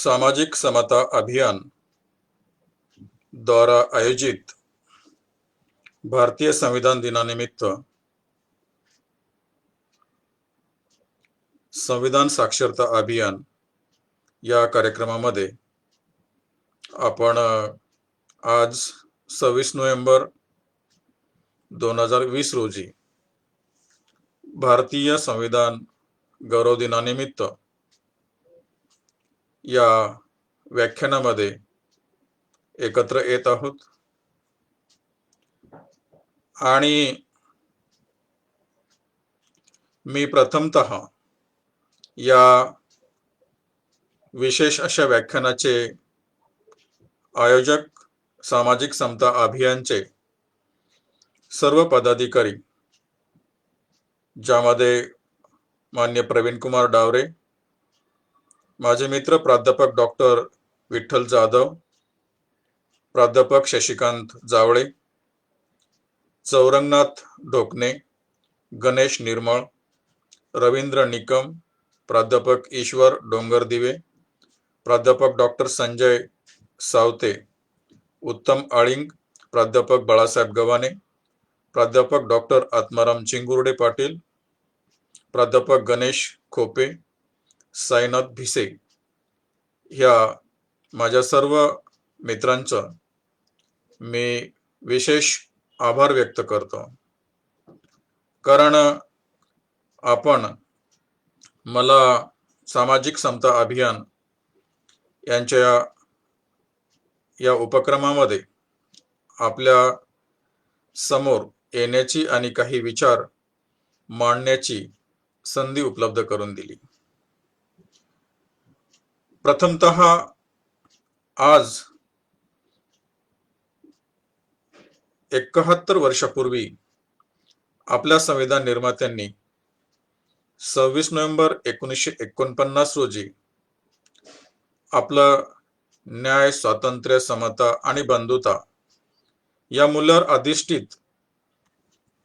सामाजिक समता अभियान द्वारा आयोजित भारतीय संविधान दिनानिमित्त संविधान साक्षरता अभियान या कार्यक्रमामध्ये आपण आज 26 नोव्हेंबर 2020 रोजी भारतीय संविधान गौरव दिनानिमित्त या व्याख्यानामध्ये एकत्र येत आहोत आणि मी प्रथमतः या विशेष अशा व्याख्यानाचे आयोजक सामाजिक समता अभियानचे सर्व पदाधिकारी ज्यामध्ये मान्य प्रवीण कुमार डावरे, माझे मित्र प्राध्यापक डॉक्टर विठ्ठल जाधव, प्राध्यापक शशिकांत जावळे, चौरंगनाथ ढोकणे, गणेश निर्मळ, रवींद्र निकम, प्राध्यापक ईश्वर डोंगरदिवे, प्राध्यापक डॉक्टर संजय सावते, उत्तम आळिंग, प्राध्यापक बाळासाहेब गव्हाणे, प्राध्यापक डॉक्टर आत्माराम चिंगुर्डे पाटील, प्राध्यापक गणेश खोपे, साईनाथ भिसे ह्या माझ्या सर्व मित्रांचं मी विशेष आभार व्यक्त करतो, कारण आपण मला सामाजिक समता अभियान यांच्या या उपक्रमामध्ये आपल्या समोर येण्याची आणि काही विचार मांडण्याची संधी उपलब्ध करून दिली। प्रथमतः आज 71 वर्षापूर्वी आपल्या संविधान निर्मात्यांनी 26 नोव्हेंबर 1949 रोजी आपलं न्याय, स्वातंत्र्य, समता आणि बंधुता या मूल्यावर अधिष्ठित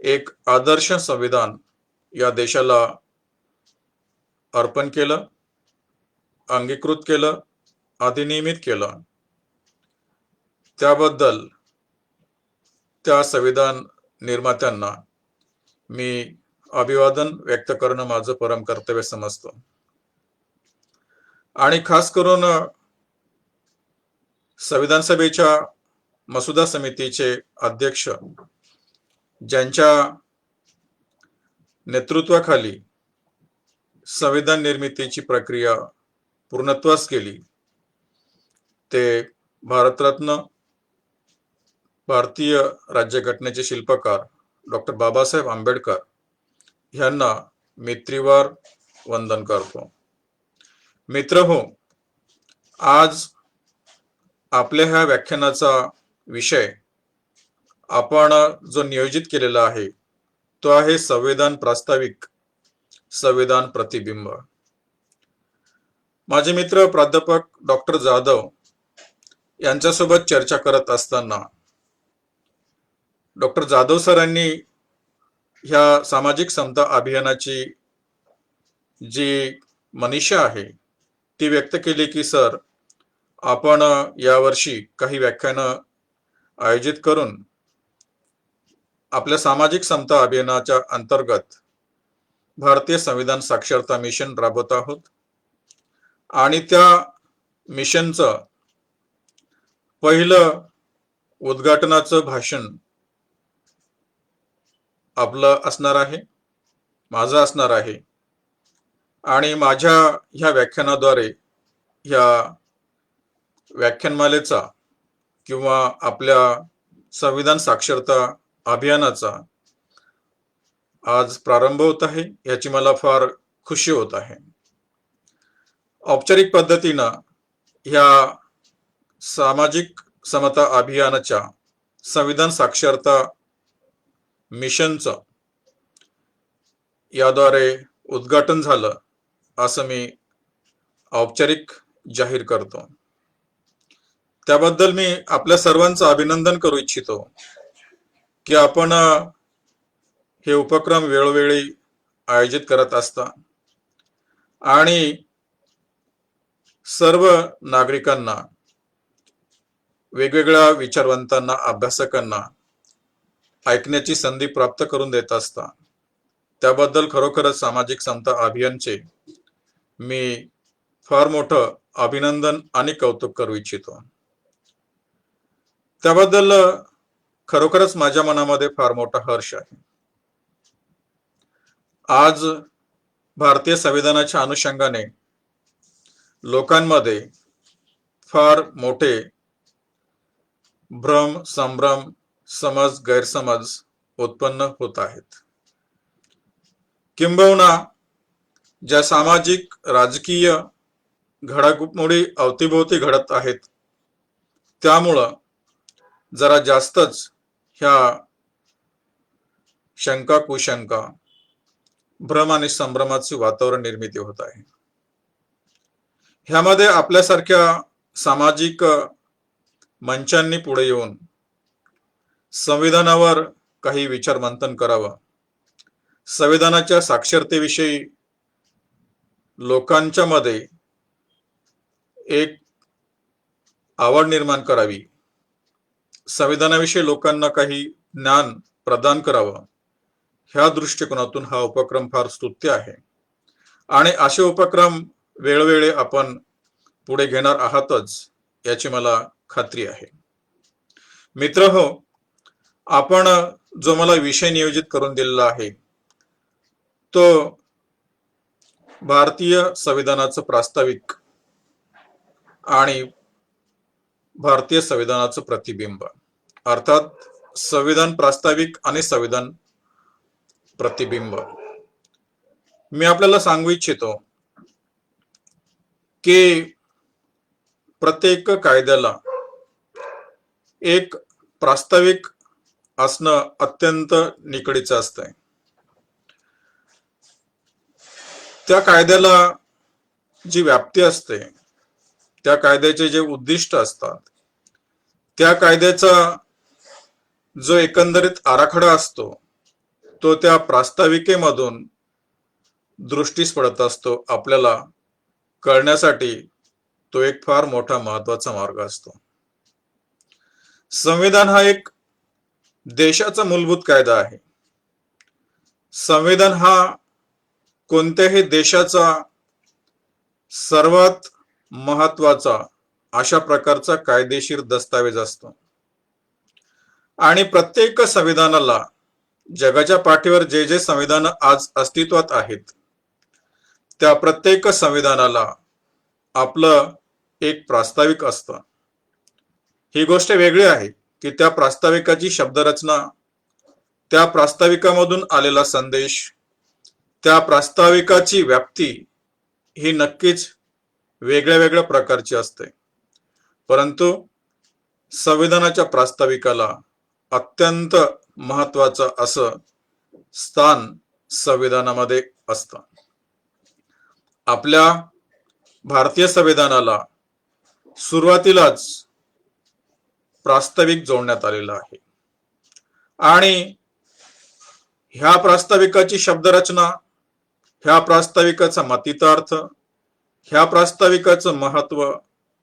एक आदर्श संविधान या देशाला अर्पण केलं, अंगीकृत केलं, अधिनियमित केलं। त्याबद्दल त्या संविधान निर्मात्यांना मी अभिवादन व्यक्त करणं माझं परम कर्तव्य समजतो। आणि खास करून संविधान सभेच्या मसुदा समितीचे अध्यक्ष ज्यांच्या नेतृत्वाखाली संविधान निर्मितीची प्रक्रिया पूर्णत्वास गेली, ते भारतरत्न भारतीय राज्यघटनेचे शिल्पकार डॉक्टर बाबासाहेब आंबेडकर यांना मी त्रिवार वंदन करतो। मित्रहो, आज आपल्या ह्या व्याख्यानाचा विषय आपण जो नियोजित केलेला आहे तो आहे संविधान प्रास्ताविक, संविधान प्रतिबिंब। माझे मित्र प्राध्यापक डॉक्टर जाधव यांच्यासोबत चर्चा करत असताना डॉक्टर जाधव सरांनी ह्या सामाजिक समता अभियानाची जी मनीषा आहे ती व्यक्त केली की सर, आपण यावर्षी काही व्याख्यानं आयोजित करून आपल्या सामाजिक समता अभियानाच्या अंतर्गत भारतीय संविधान साक्षरता मिशन राबवत आहोत आणि त्या मिशनचं पहिलं उद्घाटनाचं भाषण आपलं असणार आहे, माझं असणार आहे। आणि माझ्या ह्या व्याख्यानाद्वारे ह्या व्याख्यानमालेचा किंवा आपल्या संविधान साक्षरता अभियानाचा आज प्रारंभ होत आहे, याची मला फार खुशी होत आहे। औपचारिक पद्धतीनं ह्या सामाजिक समता अभियानाच्या संविधान साक्षरता मिशनचं याद्वारे उद्घाटन झालं असं मी औपचारिक जाहीर करतो। त्याबद्दल मी आपल्या सर्वांचं अभिनंदन करू इच्छितो की आपण हे उपक्रम वेळोवेळी आयोजित करत असता आणि सर्व नागरिकांना, वेगवेगळ्या विचारवंतांना, अभ्यासकांना ऐकण्याची संधी प्राप्त करून देत असता. त्याबद्दल खरोखरच सामाजिक समता अभियानचे मी फार मोठं अभिनंदन आणि कौतुक करू इच्छितो. त्याबद्दल खरोखरच माझ्या मनामध्ये फार मोठा हर्ष आहे. आज भारतीय संविधानाच्या अनुषंगाने लोकांमध्ये फार मोठे भ्रम, संभ्रम, समज, गैरसमज उत्पन्न होत आहेत. किंबहुना ज्या सामाजिक राजकीय घडामोडी अवतीभोवती घडत आहेत त्यामुळं जरा जास्तच ह्या शंका कुशंका, भ्रम आणि संभ्रमाचे वातावरण निर्मिती होत आहे. ह्यामध्ये आपल्यासारख्या सामाजिक मंचांनी पुढे येऊन संविधानावर काही विचार मंथन करावं, संविधानाच्या साक्षरतेविषयी लोकांच्या मध्ये एक आवड निर्माण करावी, संविधानाविषयी लोकांना काही ज्ञान प्रदान करावं, ह्या दृष्टिकोनातून हा उपक्रम फार स्तुत्य आहे. आणि असे उपक्रम वेळोवेळी आपण पुढे घेणार आहातच याची मला खात्री आहे. मित्रहो, आपण जो मला विषय नियोजित करून दिलेला आहे तो भारतीय संविधानाचं प्रास्ताविक आणि भारतीय संविधानाचं प्रतिबिंब, अर्थात संविधान प्रास्ताविक आणि संविधान प्रतिबिंब. मी आपल्याला सांगू इच्छितो की प्रत्येक कायद्याला एक प्रास्ताविक असणं अत्यंत निकडीचं असतंय. त्या कायद्याला जी व्याप्ती असते, त्या कायद्याचे जे उद्दिष्ट असतात, त्या कायद्याचा जो एकंदरीत आराखडा असतो तो त्या प्रास्ताविकेमधून दृष्टीस पडत असतो. आपल्याला कळण्यासाठी तो एक फार मोठा महत्वाचा मार्ग असतो. संविधान हा एक देशाचा मूलभूत कायदा आहे. संविधान हा कोणत्याही देशाचा सर्वात महत्वाचा अशा प्रकारचा कायदेशीर दस्तावेज असतो. आणि प्रत्येक संविधानाला, जगाच्या पाठीवर जे जे संविधान आज अस्तित्वात आहेत त्या प्रत्येक संविधानाला आपलं एक प्रास्ताविक असतं. ही गोष्ट वेगळी आहे की त्या प्रास्ताविकाची शब्दरचना, त्या प्रास्ताविकामधून आलेला संदेश, त्या प्रास्ताविकाची व्याप्ती ही नक्कीच वेगळ्या वेगळ्या प्रकारची असते. परंतु संविधानाच्या प्रास्ताविकाला अत्यंत महत्वाचं असं स्थान संविधानामध्ये असतं. आपल्या भारतीय संविधानाला सुरुवातीलाच प्रास्ताविक जोडण्यात आलेलं आहे. आणि ह्या प्रास्ताविकाची शब्दरचना, ह्या प्रास्ताविकाचा मतितार्थ, ह्या प्रास्ताविकाचं महत्व,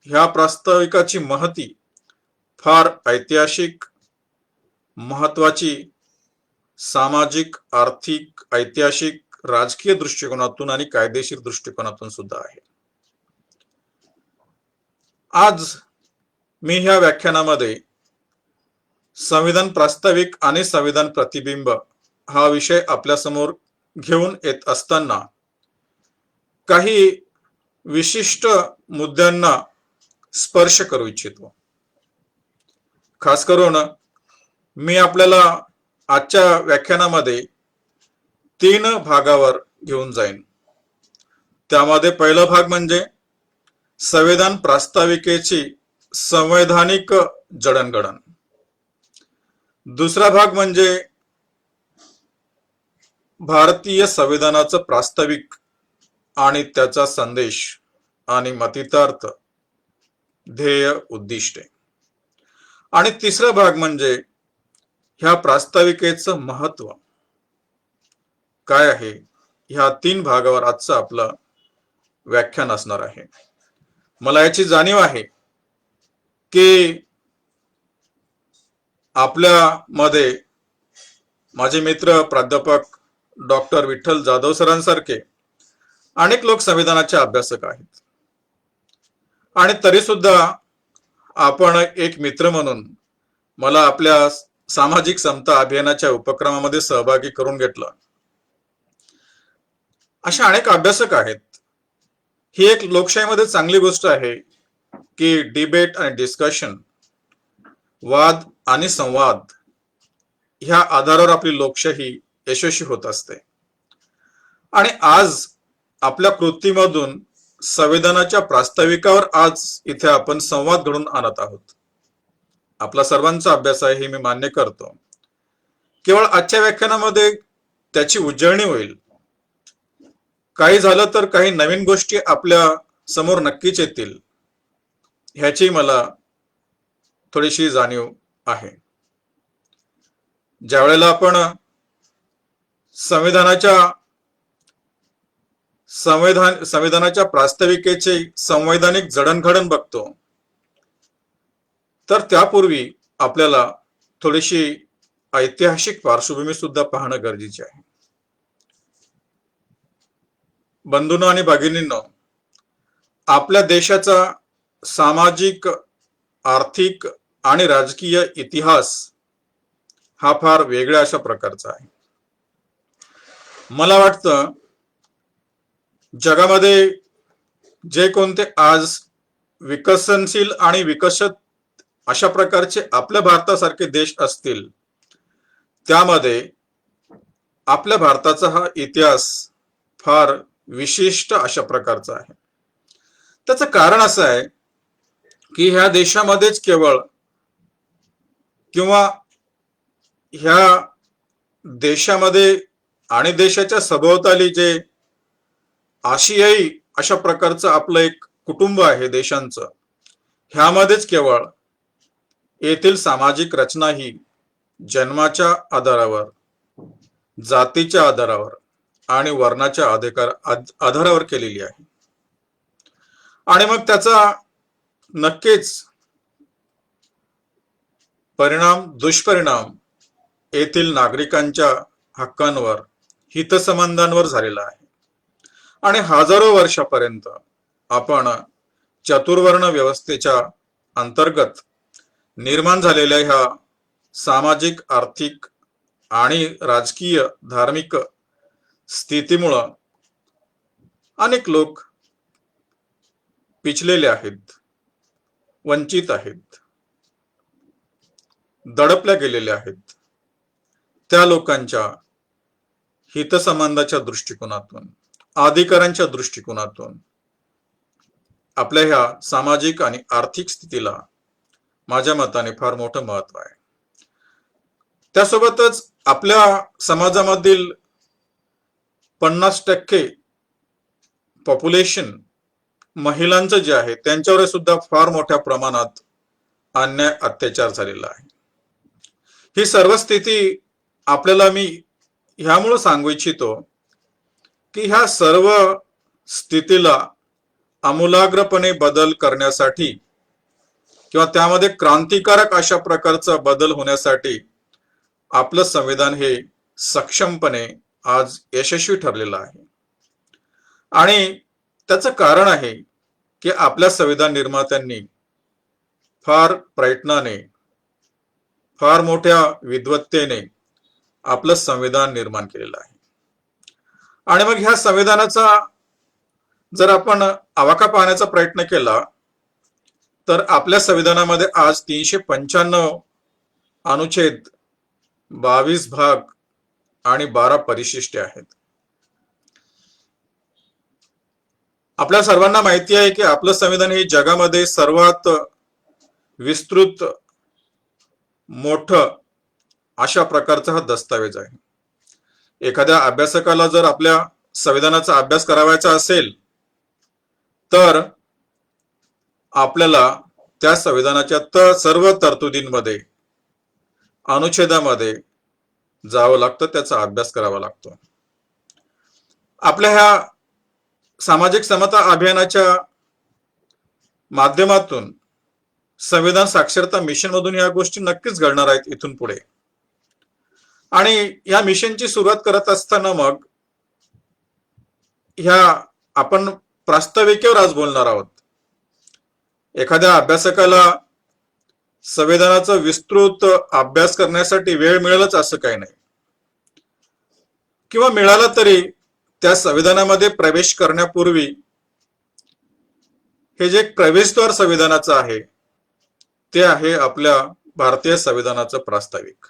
ह्या प्रास्ताविकाची महती फार ऐतिहासिक, महत्वाची, सामाजिक, आर्थिक, ऐतिहासिक, राजकीय दृष्टिकोनातून आणि कायदेशीर दृष्टिकोनातून सुद्धा आहे. आज मी ह्या व्याख्यानामध्ये संविधान प्रास्ताविक आणि संविधान प्रतिबिंब हा विषय आपल्या समोर घेऊन येत असताना काही विशिष्ट मुद्द्यांना स्पर्श करू इच्छितो. खास करून मी आपल्याला आजच्या व्याख्यानामध्ये 3 भागावर घेऊन जाईन. त्यामध्ये पहिला भाग म्हणजे संविधान प्रास्ताविकेची संवैधानिक जडणघडण, दुसरा भाग म्हणजे भारतीय संविधानाचं प्रास्ताविक आणि त्याचा संदेश आणि मतितार्थ, ध्येय, उद्दिष्टे, आणि तिसरा भाग म्हणजे ह्या प्रास्ताविकेचं महत्व काय आहे. ह्या 3 भागावर आजचं आपलं व्याख्यान असणार आहे. मला याची जाणीव आहे की आपल्यामध्ये माझे मित्र प्राध्यापक डॉक्टर विठ्ठल जाधव सरांसारखे अनेक लोक संविधानाचे अभ्यासक आहेत, आणि तरी सुद्धा आपण एक मित्र म्हणून मला आपल्या सामाजिक समता अभियानाच्या उपक्रमामध्ये सहभागी करून घेतलं. अशा अनेक अभ्यासक आहेत. ही एक लोकशाहीमध्ये चांगली गोष्ट आहे की डिबेट आणि डिस्कशन, वाद आणि संवाद ह्या आधारावर आपली लोकशाही यशस्वी होत असते. आणि आज आपल्या कृतीमधून संविधानाच्या प्रास्ताविकावर आज इथे आपण संवाद घडून आणत आहोत. आपला सर्वांचा अभ्यास आहे हे मी मान्य करतो. केवळ आजच्या व्याख्यानामध्ये त्याची उजळणी होईल. काही झालं तर काही नवीन गोष्टी आपल्या समोर नक्कीच येतील, ह्याची मला थोडीशी जाणीव आहे. ज्या वेळेला आपण संविधानाच्या प्रास्ताविकेचे संवैधानिक जडणघडण बघतो, तर त्यापूर्वी आपल्याला थोडीशी ऐतिहासिक पार्श्वभूमी सुद्धा पाहणं गरजेचे आहे. बंधूंनो आणि भगिनींनो, आपल्या देशाचा सामाजिक, आर्थिक आणि राजकीय इतिहास हा फार वेगळ्या अशा प्रकारचा आहे. मला वाटतं जगामध्ये जे कोणते आज विकसनशील आणि विकसित अशा प्रकारचे आपल्या भारतासारखे देश असतील, त्यामध्ये आपल्या भारताचा हा इतिहास फार विशिष्ट अशा प्रकारचा आहे. त्याचं कारण असं आहे की ह्या देशामध्येच केवळ किंवा ह्या देशामध्ये आणि देशाच्या सभोवताली जे आशियाई अशा प्रकारचं आपलं एक कुटुंब आहे देशांचं, ह्यामध्येच केवळ येथील सामाजिक रचना ही जन्माच्या आधारावर, जातीच्या आधारावर आणि वर्णाच्या आधारावर केलेली आहे. आणि मग त्याचा नक्कीच दुष्परिणाम येथील नागरिकांच्या हक्कांवर, हितसंबंधांवर झालेला आहे. आणि हजारो वर्षापर्यंत आपण चतुर्वर्ण व्यवस्थेच्या अंतर्गत निर्माण झालेल्या ह्या सामाजिक, आर्थिक आणि राजकीय, धार्मिक स्थितीमुळं अनेक लोक पिचलेले आहेत, वंचित आहेत, दडपल्या गेलेल्या आहेत. त्या लोकांच्या हितसंबंधाच्या दृष्टिकोनातून, अधिकारांच्या दृष्टिकोनातून आपल्या ह्या सामाजिक आणि आर्थिक स्थितीला माझ्या मताने फार मोठं महत्व आहे. त्यासोबतच आपल्या समाजामधील 50% पॉप्युलेशन महिलांचं जे आहे त्यांच्यावर सुद्धा फार मोठ्या प्रमाणात अन्याय, अत्याचार झालेला आहे. ही सर्व स्थिती आपल्याला मी ह्यामुळे सांगू इच्छितो की ह्या सर्व स्थितीला आमूलाग्रपणे बदल करण्यासाठी किंवा त्यामध्ये क्रांतिकारक अशा प्रकारचा बदल होण्यासाठी आपलं संविधान हे सक्षमपणे आज यशस्वी ठरलेलं आहे. आणि त्याचं कारण आहे की आपल्या संविधान निर्मात्यांनी फार प्रयत्नाने, फार मोठ्या विद्वत्तेने आपलं संविधान निर्माण केलेलं आहे. आणि मग ह्या संविधानाचा जर आपण आवाका पाहण्याचा प्रयत्न केला तर आपल्या संविधानामध्ये आज 395 अनुच्छेद, 22 भाग आणि 12 परिशिष्टे आहेत. आपल्या सर्वांना माहिती आहे की आपलं संविधान हे जगामध्ये सर्वात विस्तृत, मोठं अशा प्रकारचा हा दस्तावेज आहे. एखाद्या अभ्यासकाला जर आपल्या संविधानाचा अभ्यास करावायचा असेल तर आपल्याला त्या संविधानाच्या सर्व तरतुदींमध्ये, अनुच्छेदामध्ये जावं लागतं, त्याचा अभ्यास करावा लागतो. आपल्या ह्या सामाजिक समता अभियानाच्या माध्यमातून संविधान साक्षरता मिशन मधून या गोष्टी नक्कीच घडणार आहेत इथून पुढे. आणि या मिशनची सुरुवात करत असताना मग ह्या आपण प्रास्ताविकेवर आज बोलणार आहोत. एखाद्या अभ्यासकाला संविधानाचा विस्तृत अभ्यास करण्यासाठी वेळ मिळेलच असं काही नाही, किंवा मिळाला तरी त्या संविधानामध्ये प्रवेश करण्यापूर्वी हे जे प्रवेशद्वार संविधानाचं आहे ते आहे आपल्या भारतीय संविधानाचं प्रास्ताविक.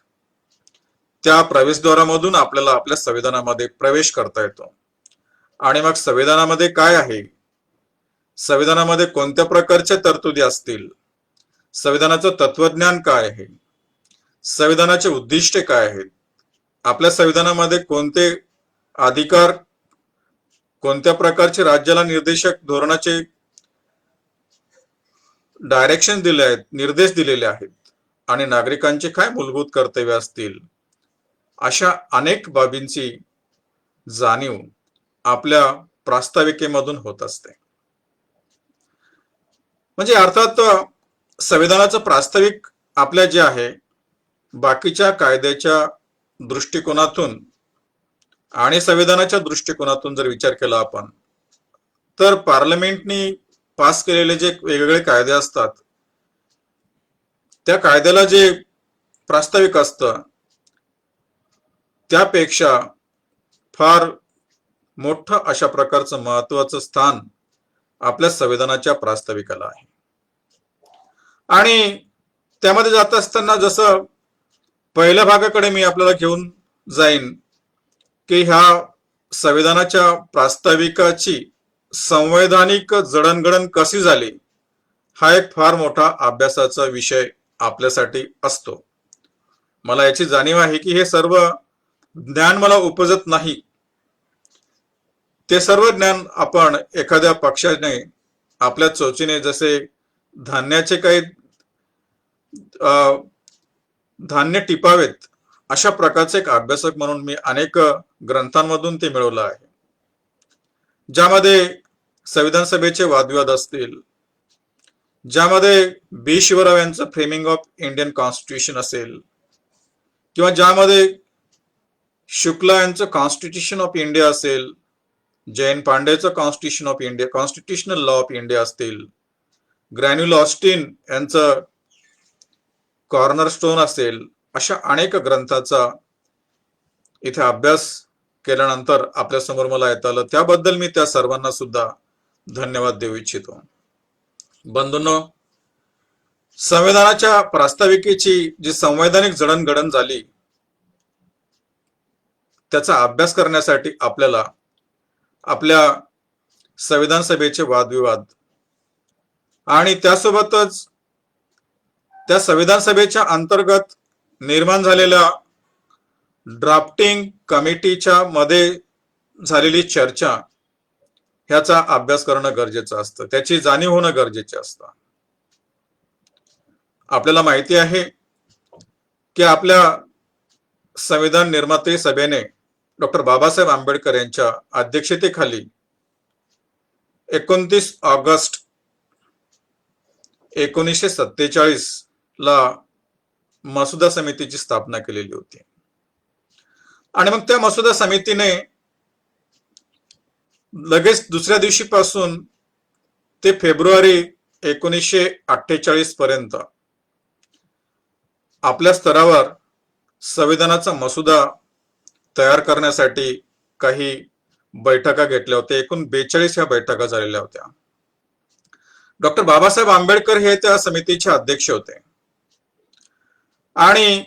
त्या प्रवेशद्वारामधून आपल्याला आपल्या संविधानामध्ये प्रवेश करता येतो. आणि मग संविधानामध्ये काय आहे, संविधानामध्ये कोणत्या प्रकारच्या तरतुदी असतील, संविधानाचं तत्वज्ञान काय आहे, संविधानाचे उद्दिष्टे काय आहेत, आपल्या संविधानामध्ये कोणते अधिकार, कोणत्या प्रकारचे राज्याला निर्देशक धोरणाचे डायरेक्शन दिले आहेत, निर्देश दिलेले आहेत, आणि नागरिकांचे काय मूलभूत कर्तव्य असतील, अशा अनेक बाबींची जाणीव आपल्या प्रास्ताविकेमधून होत असते. म्हणजे अर्थात संविधानाचं प्रास्ताविक आपल्या जे आहे बाकीच्या कायद्याच्या दृष्टिकोनातून आणि संविधानाच्या दृष्टिकोनातून जर विचार केला आपण, तर पार्लमेंटनी पास केलेले जे वेगवेगळे कायदे असतात त्या कायद्याला जे प्रास्ताविक असतं त्यापेक्षा फार मोठं अशा प्रकारचं महत्वाचं स्थान आपल्या संविधानाच्या प्रास्ताविकाला आहे. आणि त्यामध्ये जात असताना जसं पहिल्या भागाकडे मी आपल्याला घेऊन जाईन की ह्या संविधानाच्या प्रास्ताविकाची संवैधानिक जडणघडण कशी झाली हा एक फार मोठा अभ्यासाचा विषय आपल्यासाठी असतो. मला याची जाणीव आहे की हे सर्व ज्ञान मला उपजत नाही. ते सर्व ज्ञान आपण एखाद्या पक्षाने आपल्या चोचीने, जसे धान्याचे काही धान्य टिपावेत अशा प्रकारचे एक अभ्यासक म्हणून मी अनेक ग्रंथांमधून ते मिळवलं आहे, ज्यामध्ये संविधान सभेचे वादविवाद असतील, ज्यामध्ये बी शिवराव यांचं फ्रेमिंग ऑफ इंडियन कॉन्स्टिट्यूशन असेल, किंवा ज्यामध्ये शुक्ला यांचं कॉन्स्टिट्यूशन ऑफ इंडिया असेल, जयंत पांडेचं constitution of India, constitutional law of India असतील, ग्रॅन्युल ऑस्टिन यांचं कॉर्नरस्टोन असेल, अशा अनेक ग्रंथाचा इथे अभ्यास केल्यानंतर आपल्या समोर मला येता आलं. त्याबद्दल मी त्या सर्वांना सुद्धा धन्यवाद देऊ इच्छितो. बंधूंनो, संविधानाच्या प्रास्ताविकेची जी संवैधानिक जडणघडण झाली त्याचा अभ्यास करण्यासाठी आपल्याला आपल्या संविधान सभेचे वादविवाद आणि त्यासोबतच त्या संविधान सभेच्या अंतर्गत निर्माण झालेल्या ड्राफ्टिंग कमिटीच्या मध्ये झालेली चर्चा ह्याचा अभ्यास करणं गरजेचं असतं, त्याची जाणीव होणं गरजेचं असतं. आपल्याला माहिती आहे की आपल्या संविधान निर्माते सभेने डॉक्टर बाबासाहेब आंबेडकर यांच्या अध्यक्षतेखाली 29 ऑगस्ट 1947 ला मसुदा समितीची स्थापना केलेली होती. आणि मग त्या मसुदा समितीने लगेच दुसऱ्या दिवशीपासून ते फेब्रुवारी 1948 पर्यंत आपल्या स्तरावर संविधानाचा मसुदा तयार करण्यासाठी काही बैठका घेतल्या होत्या. एकूण 42 ह्या बैठका झालेल्या होत्या. डॉक्टर बाबासाहेब आंबेडकर हे त्या समितीचे अध्यक्ष होते आणि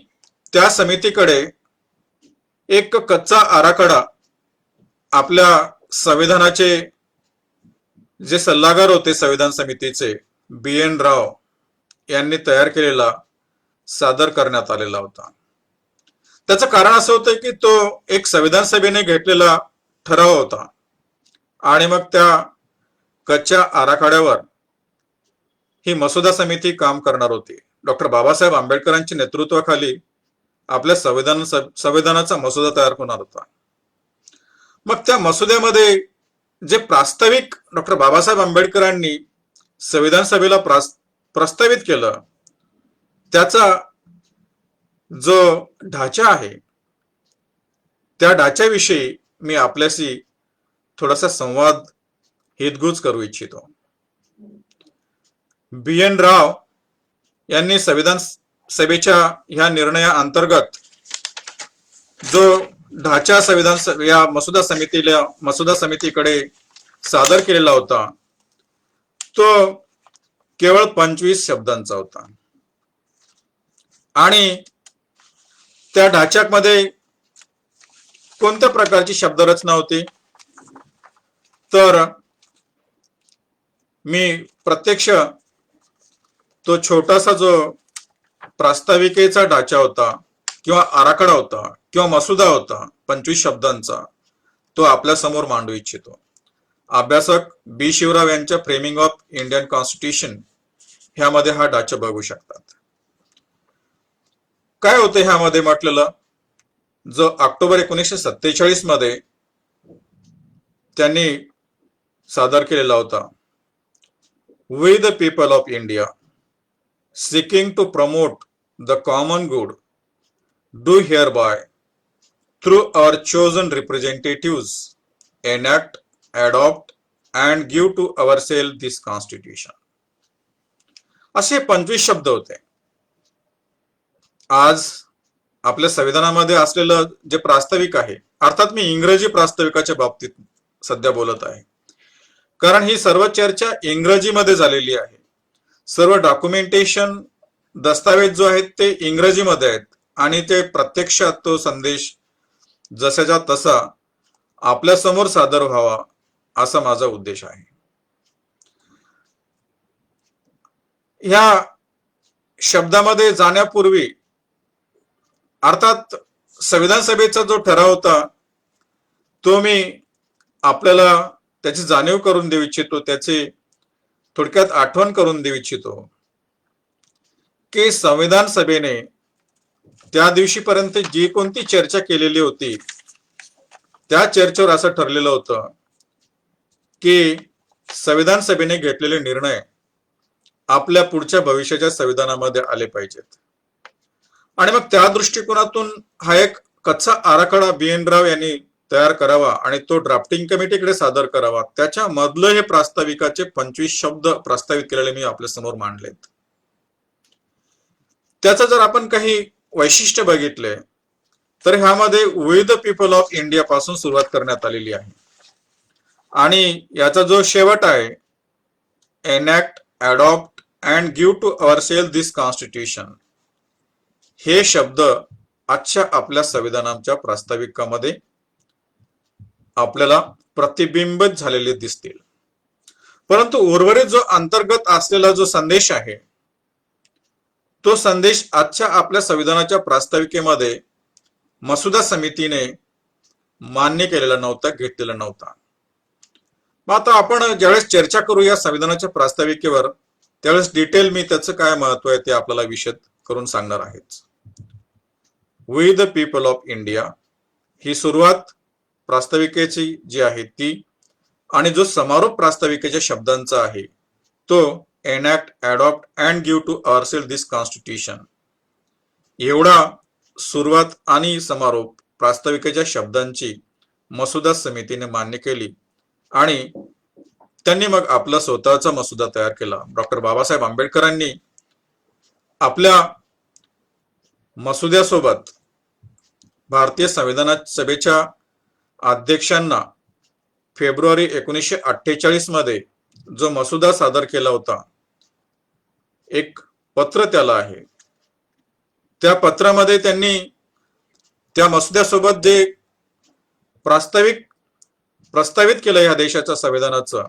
त्या समितीकडे एक कच्चा आराखडा आपल्या संविधानाचे जे सल्लागार होते संविधान समितीचे BN राव यांनी तयार केलेला सादर करण्यात आलेला होता. त्याचं कारण असं होतं की तो एक संविधान सभेने घेतलेला ठराव होता आणि मग त्या कच्च्या आराखड्यावर ही मसुदा समिती काम करणार होती. डॉक्टर बाबासाहेब आंबेडकरांच्या नेतृत्वाखाली आपल्या संविधानाचा मसुदा तयार होणार होता. मग त्या मसुद्यामध्ये जे प्रास्ताविक डॉक्टर बाबासाहेब आंबेडकरांनी संविधान सभेला प्रस्तावित केलं त्याचा जो ढाचा आहे त्या ढाच्याविषयी मी आपल्याशी थोडासा संवाद हितगुज करू इच्छितो. BN राव यांनी संविधान सभेच्या ह्या निर्णयाअंतर्गत जो ढाचा या मसुदा समितीकडे सादर केलेला होता तो केवळ 25 शब्दांचा होता आणि त्या ढाच्यामध्ये कोणत्या प्रकारची शब्दरचना होती तर मी प्रत्यक्ष तो छोटासा जो प्रास्ताविकेचा ढाचा होता किंवा आराखडा होता किंवा मसुदा होता 25 शब्दांचा तो आपल्या समोर मांडू इच्छितो. अभ्यासक B. शिवराव यांच्या फ्रेमिंग ऑफ इंडियन कॉन्स्टिट्यूशन ह्यामध्ये हा ढाचा बघू शकतात. काय होते ह्यामध्ये म्हटलेलं, जो ऑक्टोबर 1947 मध्ये त्यांनी सादर केलेला होता, we the people of India seeking to promote the common good do hereby through our chosen representatives enact, adopt and give to ourselves this constitution. असे 25 शब्द होते. आज आपल्या संविधानामध्ये असलेलं जे प्रास्ताविक आहे, अर्थात मी इंग्रजी प्रास्ताविकाच्या बाबतीत सध्या बोलत आहे, कारण ही सर्व चर्चा इंग्रजीमध्ये झालेली आहे. सर्व डॉक्युमेंटेशन दस्तावेज जो आहेत ते इंग्रजीमध्ये आहेत आणि ते प्रत्यक्षात तो संदेश जसाच्या तसा आपल्या समोर सादर व्हावा असा माझा उद्देश आहे. ह्या शब्दामध्ये जाण्यापूर्वी अर्थात संविधान सभेचा जो ठराव होता तो मी आपल्याला त्याची जाणीव करून देऊ इच्छितो, त्याची थोडक्यात आठवण करून देऊ इच्छितो की संविधान सभेने त्या दिवशीपर्यंत जी कोणती चर्चा केलेली होती त्या चर्चेवर असं ठरलेलं होतं की संविधान सभेने घेतलेले निर्णय आपल्या पुढच्या भविष्याच्या संविधानामध्ये आले पाहिजेत आणि मग त्या दृष्टिकोनातून हा एक कच्चा आराखडा BN राव यांनी तयार करावा आणि तो ड्राफ्टिंग कमिटीकडे सादर करावा. त्याच्या मधलं हे प्रास्ताविकाचे 25 शब्द प्रस्तावित केलेले मी आपल्या समोर मांडलेत. त्याचं जर आपण काही वैशिष्ट्य बघितले तर ह्यामध्ये we the people of India पासून सुरुवात करण्यात आलेली आहे आणि याचा जो शेवट आहे, enact, adopt and give to ourselves this constitution, हे शब्द आजच्या आपल्या संविधानाच्या प्रास्ताविकामध्ये आपल्याला प्रतिबिंबित झालेले दिसतील. परंतु उर्वरित जो अंतर्गत असलेला जो संदेश आहे तो संदेश आजच्या आपल्या संविधानाच्या प्रास्ताविकेमध्ये मसुदा समितीने मान्य केलेला नव्हता, घेतलेला नव्हता. मग आता आपण ज्यावेळेस चर्चा करू या संविधानाच्या प्रास्ताविकेवर त्यावेळेस डिटेल मी त्याचं काय महत्व आहे ते आपल्याला विशद करून सांगणार आहे. We the people of India ही सुरुवात प्रास्ताविकेची जी आहे ती आणि जो समारोप प्रास्ताविकेच्या शब्दांचा आहे तो enact, adopt and give to ourselves this constitution, एवढा सुरुवात आणि समारोप प्रास्ताविकेच्या शब्दांची मसुदा समितीने मान्य केली आणि त्यांनी मग आपला स्वतःचा मसुदा तयार केला. डॉक्टर बाबासाहेब आंबेडकरांनी आपल्या मसुद्यासोबत भारतीय संविधान सभेच्या अध्यक्षांना फेब्रुवारी 1948 मध्ये जो मसुदा सादर केला होता, एक पत्र त्याला आहे, त्या पत्रामध्ये त्यांनी त्या मसुद्यासोबत जे प्रस्तावित केलं या देशाच्या संविधानाचं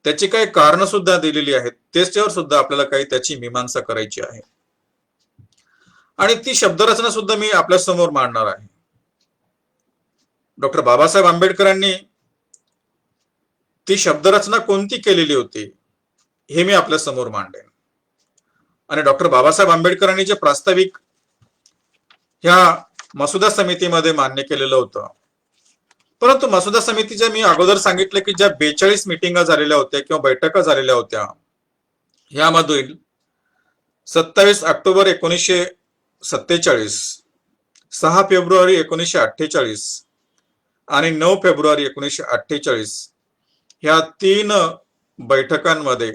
त्याची काही कारण सुद्धा दिलेली आहेत, त्याच्यावर सुद्धा आपल्याला काही त्याची मीमांसा करायची आहे आणि ती शब्दरचना सुद्धा मी आपल्या समोर मांडणार आहे. डॉक्टर बाबासाहेब आंबेडकरांनी ती शब्दरचना कोणती केलेली होती हे मी आपल्या समोर मांडेन आणि डॉक्टर बाबासाहेब आंबेडकरांनी जे प्रास्ताविक ह्या मसुदा समितीमध्ये मान्य केलेलं होतं, परंतु मसुदा समितीच्या मी अगोदर सांगितलं की ज्या 42 मिटिंगा झालेल्या होत्या किंवा बैठका झालेल्या होत्या यामधील 27 ऑक्टोबर 1947, 6 फेब्रुवारी 1948 आणि 9 फेब्रुवारी 1948 ह्या 3 बैठकांमध्ये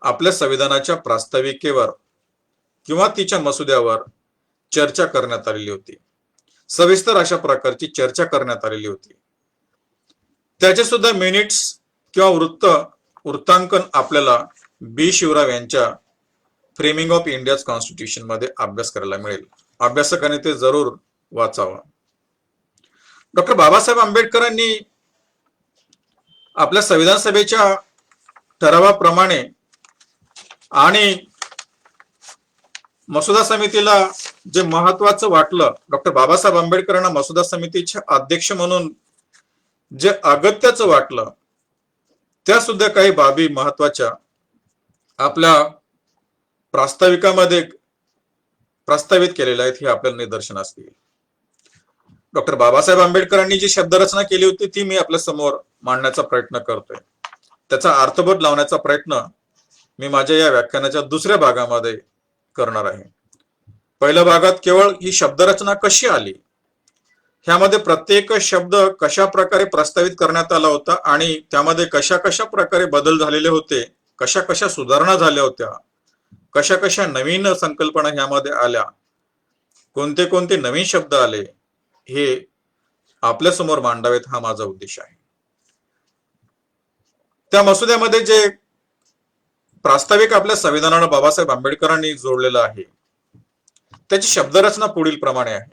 आपल्या संविधानाच्या प्रास्ताविकेवर किंवा तिच्या मसुद्यावर चर्चा करण्यात आलेली होती. सविस्तर अशा प्रकारची चर्चा करण्यात आलेली होती. त्याचे सुद्धा मिनिट्स किंवा वृत्तांकन आपल्याला बी शिवराव यांच्या फ्रेमिंग ऑफ इंडियाज कॉन्स्टिट्यूशन मध्ये अभ्यास करायला मिळेल. अभ्यासकांनी ते जरूर वाचावं. डॉक्टर बाबासाहेब आंबेडकरांनी आपल्या संविधान सभेच्या ठरावाप्रमाणे आणि मसुदा समितीला जे महत्वाचं वाटलं, डॉक्टर बाबासाहेब आंबेडकरांना मसुदा समितीचे अध्यक्ष म्हणून जे अगत्याचं वाटलं, त्या सुद्धा काही बाबी महत्वाच्या आपल्या प्रास्ताविकामध्ये प्रस्तावित केलेल्या आहेत, हे आपल्याला निदर्शनास येईल. डॉक्टर बाबासाहेब आंबेडकरांनी जी शब्दरचना केली होती ती मी आपल्या समोर मांडण्याचा प्रयत्न करतोय. त्याचा अर्थबोध लावण्याचा प्रयत्न मी माझ्या या व्याख्यानाच्या दुसऱ्या भागामध्ये करणार आहे. पहिल्या भागात केवळ ही शब्दरचना कशी आली, ह्यामध्ये प्रत्येक शब्द कशा प्रकारे प्रस्तावित करण्यात आला होता आणि त्यामध्ये कशा कशा प्रकारे बदल झालेले होते, कशा कशा सुधारणा झाल्या होत्या, कशा कशा नवीन संकल्पना ह्यामध्ये आल्या, कोणते कोणते नवीन शब्द आले, हे आपल्या समोर मांडावेत हा माझा उद्देश आहे. त्या मसुद्यामध्ये जे प्रास्ताविक आपल्या संविधानाला बाबासाहेब आंबेडकरांनी जोडलेलं आहे त्याची शब्दरचना पुढील प्रमाणे आहे.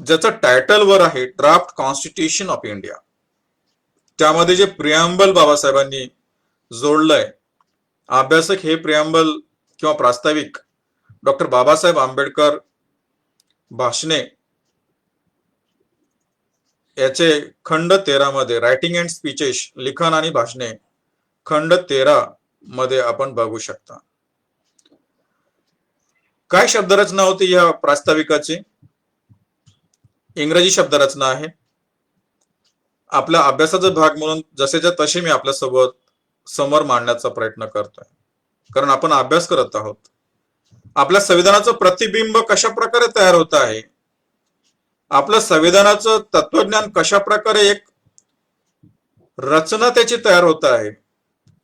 ज्याचं टायटल वर आहे ड्राफ्ट कॉन्स्टिट्यूशन ऑफ इंडिया. त्यामध्ये जे प्रिअम्बल बाबासाहेबांनी जोडलंय, अभ्यासक हे प्रिअम्बल किंवा प्रास्ताविक डॉक्टर बाबासाहेब आंबेडकर भाषणे याचे खंड 13 मध्ये रायटिंग अँड स्पीचेस, लिखाण आणि भाषणे खंड 13 मध्ये आपण बघू शकता. काय शब्दरचना होती या प्रास्ताविकाची? इंग्रजी शब्दरचना आहे. आपल्या अभ्यासाचा भाग म्हणून जसेच्या तसे मी आपल्या समोर मांडण्याचा प्रयत्न करतोय, कारण आपण अभ्यास करत आहोत. आपल्या संविधानाचं प्रतिबिंब कशा प्रकारे तयार होत आहे, आपलं संविधानाचं तत्वज्ञान कशा प्रकारे एक रचना त्याची तयार होत आहे,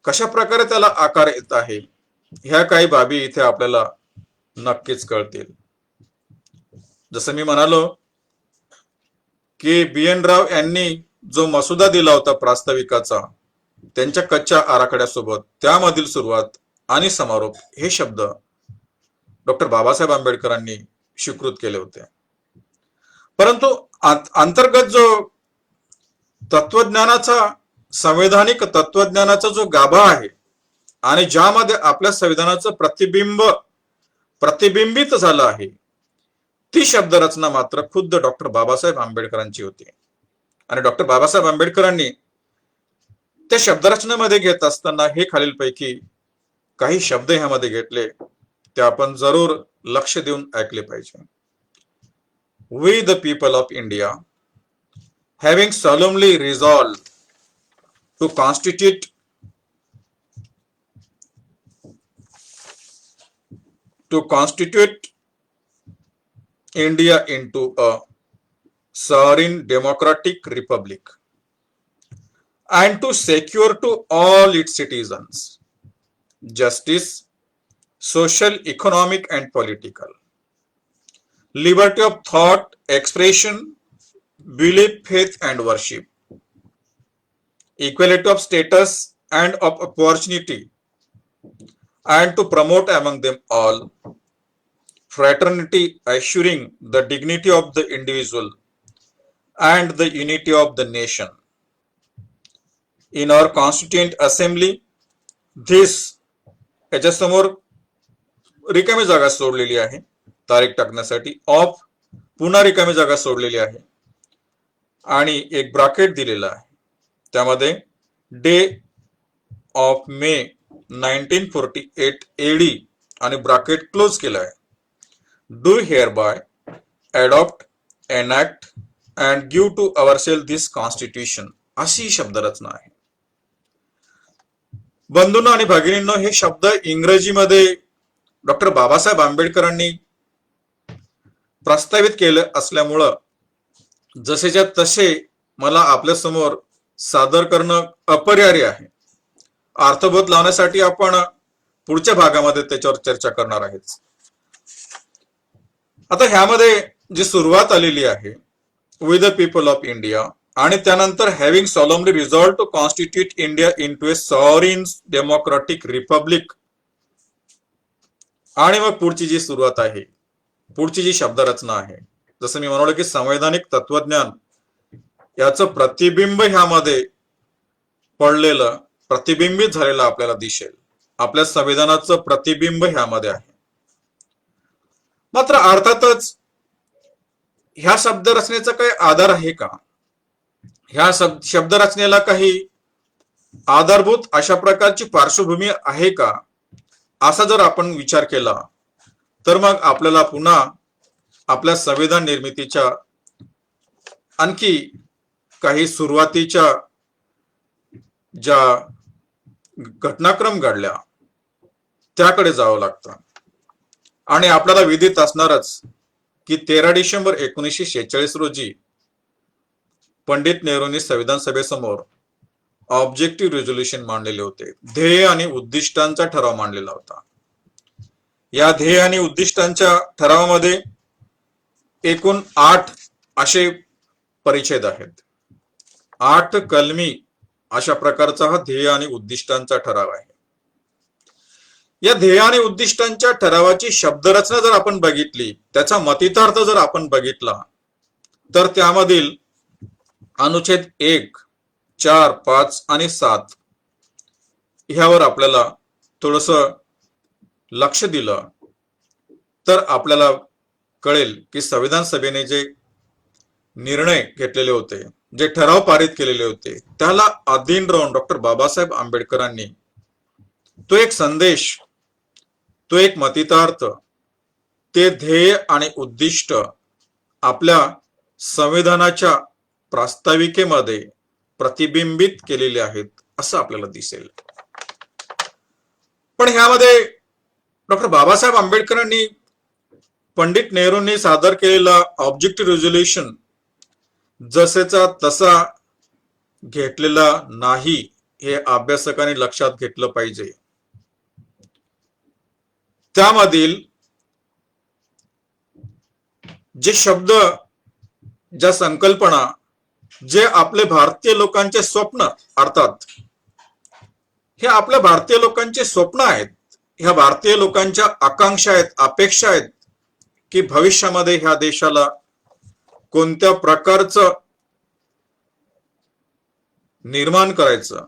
कशा प्रकारे त्याला आकार येत आहे, ह्या काही बाबी इथे आपल्याला नक्कीच कळतील. जसं मी म्हणालो की बी एन राव यांनी जो मसुदा दिला होता प्रास्ताविकाचा, त्यांच्या कच्च्या आराखड्यासोबत त्यामधील सुरुवात आणि समारोप हे शब्द डॉक्टर बाबासाहेब आंबेडकरांनी स्वीकृत केले होते. परंतु अंतर्गत जो तत्वज्ञानाचा, संवैधानिक तत्वज्ञानाचा जो गाभा आहे आणि ज्यामध्ये आपल्या संविधानाचं प्रतिबिंबित झालं आहे, ती शब्दरचना मात्र खुद्द डॉक्टर बाबासाहेब आंबेडकरांची होती. आणि डॉक्टर बाबासाहेब आंबेडकरांनी त्या शब्दरचनेमध्ये घेत असताना हे खालीलपैकी काही शब्द ह्यामध्ये घेतले, ते आपण जरूर लक्ष देऊन ऐकले पाहिजे. We the people of India, having solemnly resolved to constitute India into a sovereign democratic republic and to secure to all its citizens justice, social, economic and political, liberty of thought, expression, belief, faith and worship, equality of status and of opportunity, and to promote among them all fraternity, assuring the dignity of the individual and the unity of the nation. In our constituent assembly, this याच्यासमोर रिकामी जागा सोडलेली आहे तारीख टाकण्यासाठी, of पुन्हा रिकामी जागा सोडलेली आहे आणि एक ब्रॅकेट दिलेला आहे. त्यामध्ये डे ऑफ मे 1948 एडी आणि ब्रॅकेट क्लोज केला आहे. Do hereby adopt, enact and give to ourselves this constitution, अशी शब्दरचना आहे. बंधूंनो आणि भगिनींनो, हे शब्द इंग्रजीमध्ये डॉक्टर बाबासाहेब आंबेडकरांनी प्रस्तावित केले असल्यामुळं जसेच्या तसे मला आपल्या समोर सादर करणं अपरिहार्य आहे. अर्थबोध लावण्यासाठी आपण पुढच्या भागामध्ये त्याच्यावर चर्चा करणार आहेत. आता ह्यामध्ये जी सुरुवात आलेली आहे, with the people of India, आणि त्यानंतर having solemnly resolve to constitute India into a sovereign democratic republic, आणि मग पुढची जी सुरुवात आहे, पुढची जी शब्दरचना आहे, जसं मी म्हणालो की संवैधानिक तत्वज्ञान याचं प्रतिबिंब ह्यामध्ये पडलेलं, प्रतिबिंबित झालेलं आपल्याला दिसेल. आपल्या संविधानाचं प्रतिबिंब ह्यामध्ये आहे. मात्र अर्थातच ह्या शब्दरचनेचा काही आधार आहे का? ह्या शब्दरचनेला काही आधारभूत अशा प्रकारची पार्श्वभूमी आहे का, असा जर आपण विचार केला तर मग आपल्याला पुन्हा आपल्या संविधान निर्मितीच्या आणखी काही सुरुवातीच्या ज्या घटनाक्रम घडल्या त्याकडे जावं लागतं. आणि आपल्याला विदित असणारच की 13 डिसेंबर 1946 रोजी पंडित नेहरूंनी संविधान सभेसमोर ऑब्जेक्टिव्ह रेझोल्युशन मांडलेले होते. ध्येय आणि उद्दिष्टांचा ठराव मांडलेला होता. या ध्येय आणि उद्दिष्टांच्या ठरावामध्ये एकूण 8 असे परिच्छेद आहेत. 8 कलमी अशा प्रकारचा हा ध्येय आणि उद्दिष्टांचा ठराव आहे. या ध्येय आणि उद्दिष्टांच्या ठरावाची शब्दरचना जर आपण बघितली, त्याचा मतितार्थ जर आपण बघितला, तर त्यामधील अनुच्छेद 1, 4, 5 आणि 7 ह्यावर आपल्याला थोडस लक्ष दिलं तर आपल्याला कळेल की संविधान सभेने जे निर्णय घेतलेले होते, जे ठराव पारित केलेले होते, त्याला अधीन राहून डॉक्टर बाबासाहेब आंबेडकरांनी तो एक संदेश, तो एक मतितार्थ, ते ध्येय आणि उद्दिष्ट आपल्या संविधानाच्या प्रास्ताविकेमध्ये प्रतिबिंबित केलेले आहेत असं आपल्याला दिसेल. पण ह्यामध्ये डॉक्टर बाबासाहेब आंबेडकरांनी पंडित नेहरूंनी सादर केलेला ऑब्जेक्टिव्ह रेझोल्युशन जसेचा तसा घेतलेला नाही, हे अभ्यासकांनी लक्षात घेतलं पाहिजे. त्यामधील जे शब्द, ज्या संकल्पना, जे आपले भारतीय लोकांचे स्वप्न, अर्थात हे आपल्या भारतीय लोकांचे स्वप्न आहेत, ह्या भारतीय लोकांच्या आकांक्षा आहेत, अपेक्षा आहेत की भविष्यामध्ये ह्या देशाला कोणत्या प्रकारचं निर्माण करायचं,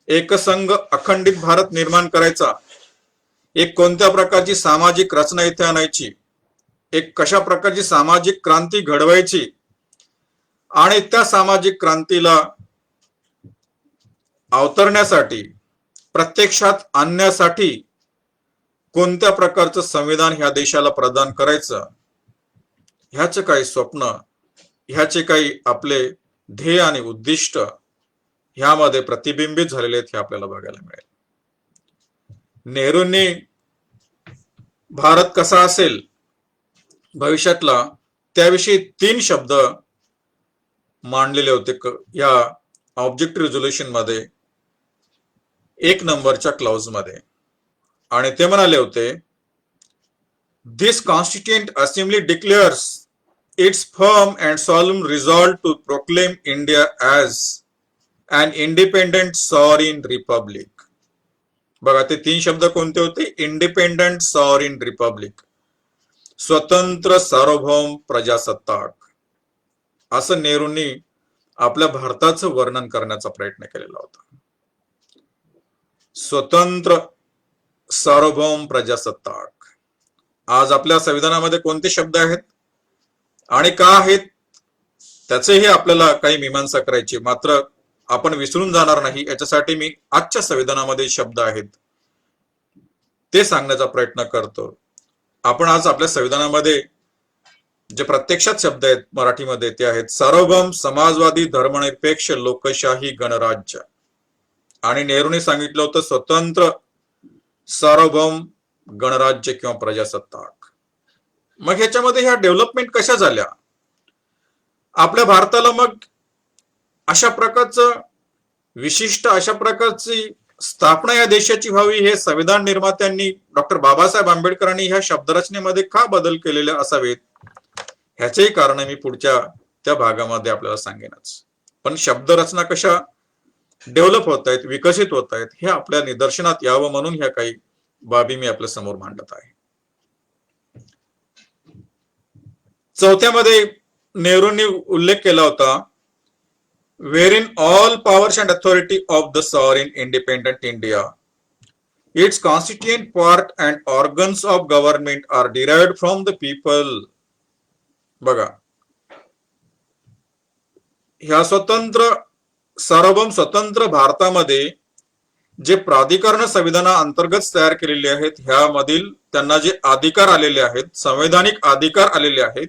एकसंघ अखंडित भारत निर्माण करायचा, एक कोणत्या प्रकारची सामाजिक रचना इथे आणायची, एक कशा प्रकारची सामाजिक क्रांती घडवायची, आणि त्या सामाजिक क्रांतीला अवतरण्यासाठी, प्रत्यक्षात आणण्यासाठी कोणत्या प्रकारचं संविधान ह्या देशाला प्रदान करायचं, ह्याचे काही स्वप्न, ह्याचे काही आपले ध्येय आणि उद्दिष्ट ह्यामध्ये प्रतिबिंबित झालेले आहेत, हे आपल्याला बघायला मिळेल. नेहरूंनी भारत कसा असेल भविष्यातला, त्याविषयी 3 शब्द मांडलेले होते या ऑब्जेक्टिव्ह रेझोल्युशन मध्ये, 1 नंबरच्या क्लॉज मध्ये. आणि ते म्हणाले होते, this constituent assembly declares its firm and solemn resolve to proclaim India as an independent sovereign republic. बघा, ते 3 शब्द कोणते होते? इंडिपेंडंट सॉव्हरीन रिपब्लिक, स्वतंत्र सार्वभौम प्रजासत्ताक, असं नेहरूंनी आपल्या भारताचं वर्णन करण्याचा प्रयत्न केलेला होता. स्वतंत्र सार्वभौम प्रजासत्ताक. आज आपल्या संविधानामध्ये कोणते शब्द आहेत आणि का आहेत त्याचेही आपल्याला काही मीमांसा करायची, मात्र आपण विसरून जाणार नाही याच्यासाठी मी आजच्या संविधानामध्ये शब्द आहेत ते सांगण्याचा प्रयत्न करतो. आपण आज आपल्या संविधानामध्ये जे प्रत्यक्षात शब्द आहेत मराठीमध्ये ते आहेत, सार्वभौम समाजवादी धर्मनिरपेक्ष लोकशाही गणराज्य, आणि नेहरूंनी सांगितलं होतं स्वतंत्र सार्वभौम गणराज्य किंवा प्रजासत्ताक. मग ह्याच्यामध्ये ह्या डेव्हलपमेंट कशा झाल्या? आपल्या भारताला मग अशा प्रकारचं विशिष्ट अशा प्रकारची स्थापना या देशाची व्हावी हे संविधान निर्मात्यांनी डॉक्टर बाबासाहेब आंबेडकरांनी ह्या शब्दरचनेमध्ये का बदल केलेले असावेत, ह्याचेही कारण मी पुढच्या त्या भागामध्ये आपल्याला सांगेनच. पण शब्दरचना कशा डेव्हलप होत आहेत, विकसित होत आहेत, हे आपल्या निदर्शनात यावं म्हणून ह्या काही बाबी मी आपल्या समोर मांडत आहे. चौथ्यामध्ये नेहरूंनी उल्लेख केला होता, wherein all powers and authority of the sovereign independent India, its constituent part and organs of government are derived from the people. बघा, ह्या स्वतंत्र सार्वभौम स्वतंत्र भारतामध्ये जे प्राधिकरण संविधाना अंतर्गत तयार केलेले आहेत, ह्यामधील त्यांना जे अधिकार आलेले आहेत, संवैधानिक अधिकार आलेले आहेत,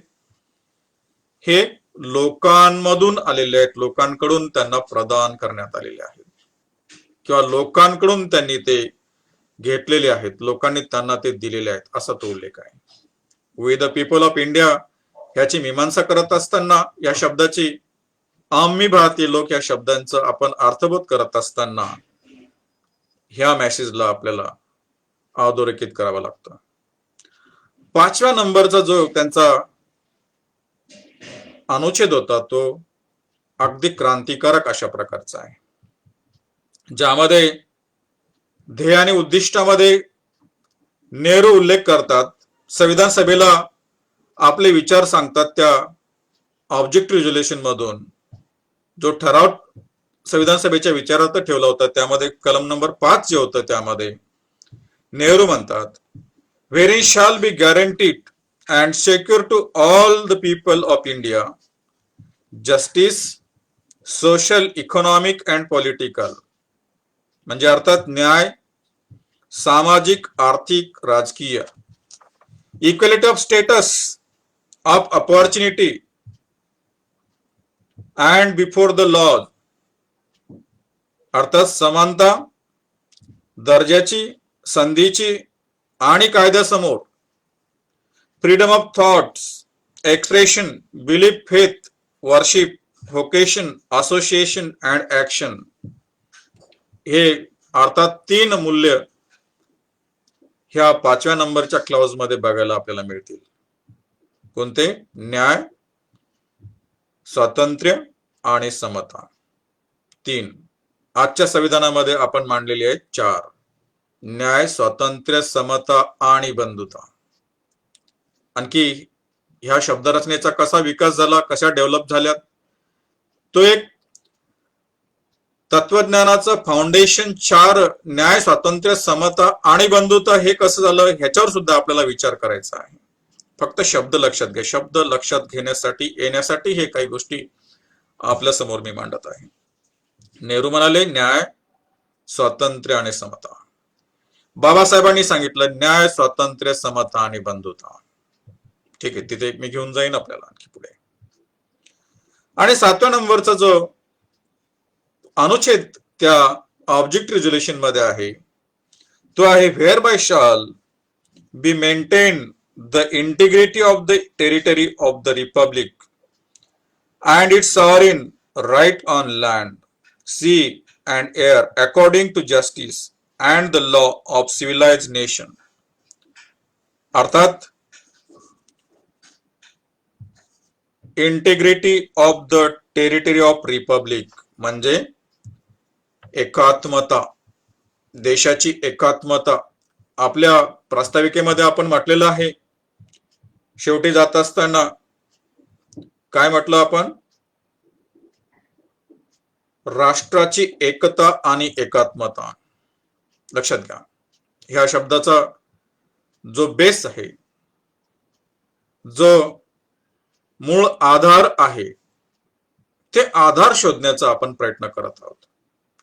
हे लोकांमधून आलेले आहेत, लोकांकडून त्यांना प्रदान करण्यात आलेले आहेत किंवा लोकांकडून त्यांनी ते घेतलेले आहेत, लोकांनी त्यांना ते दिलेले आहेत, असा तो उल्लेख आहे. We the people of India ह्याची मीमांसा करत असताना या शब्दाची आम्ही भारतीय लोक या शब्दांचं आपण अर्थबोध करत असताना ह्या मेसेजला आपल्याला अधोरेखित करावं लागतं. 5व्या नंबरचा जो त्यांचा अनुच्छेद होता तो अगदी क्रांतिकारक अशा प्रकारचा आहे, ज्यामध्ये ध्येय आणि उद्दिष्टामध्ये नेहरू उल्लेख करतात, संविधान सभेला आपले विचार सांगतात. त्या ऑब्जेक्ट रिझोल्युशन मधून जो ठराव संविधान सभेच्या विचारात ठेवला होता, त्यामध्ये कलम नंबर 5 जे होतं, त्यामध्ये नेहरू म्हणतात, wherein shall be guaranteed and secure to all the people of India justice, social, economic and political, म्हणजे अर्थात न्याय, सामाजिक, आर्थिक, राजकीय, equality of status of opportunity and before the law, अर्थात समानता दर्जाची, संधीची आणि कायद्यासमोर, freedom of thoughts, expression, belief, faith, worship, vocation, association and action, हे अर्थात 3 मूल्य ह्या 5व्या नंबरच्या क्लॉज मध्ये बघायला आपल्याला मिळतील. कोणते? न्याय, स्वातंत्र्य आणि समता. 3 आजच्या संविधानामध्ये आपण मांडलेली आहेत 4: न्याय, स्वातंत्र्य, समता आणि बंधुता. आणखी ह्या शब्दरचनेचा कसा विकास झाला, कशा डेव्हलप झाल्यात, तो एक तत्वज्ञानाचं फाउंडेशन 4 न्याय, स्वातंत्र्य, समता आणि बंधुता हे कसं झालं, ह्याच्यावर सुद्धा आपल्याला विचार करायचा आहे. फक्त शब्द लक्षात घ्या. शब्द लक्षात घेण्यासाठी येण्यासाठी हे काही गोष्टी आपल्या समोर मी मांडत आहे. नेहरू म्हणाले न्याय, स्वातंत्र्य आणि समता. बाबासाहेबांनी सांगितलं न्याय, स्वातंत्र्य, समता आणि बंधुता. ठीक आहे, तिथे मी घेऊन जाईन आपल्याला आणखी पुढे. आणि 7व्या नंबरचा जो अनुच्छेद त्या ऑब्जेक्ट रिझोल्युशन मध्ये आहे तो आहे, whereby shall be maintain the integrity of the territory of the republic and its sovereign right on land, sea and air according to justice and the law of civilized nation. अर्थात integrity of the territory of Republic म्हणजे एकात्मता, देशाची एकात्मता. आपल्या प्रास्ताविकेमध्ये आपण म्हटलेलं आहे, शेवटी जात असताना काय म्हटलं आपण? राष्ट्राची एकता आणि एकात्मता. लक्षात घ्या, ह्या शब्दाचा जो बेस आहे, जो मूळ आधार आहे, ते आधार शोधण्याचा आपण प्रयत्न करत आहोत.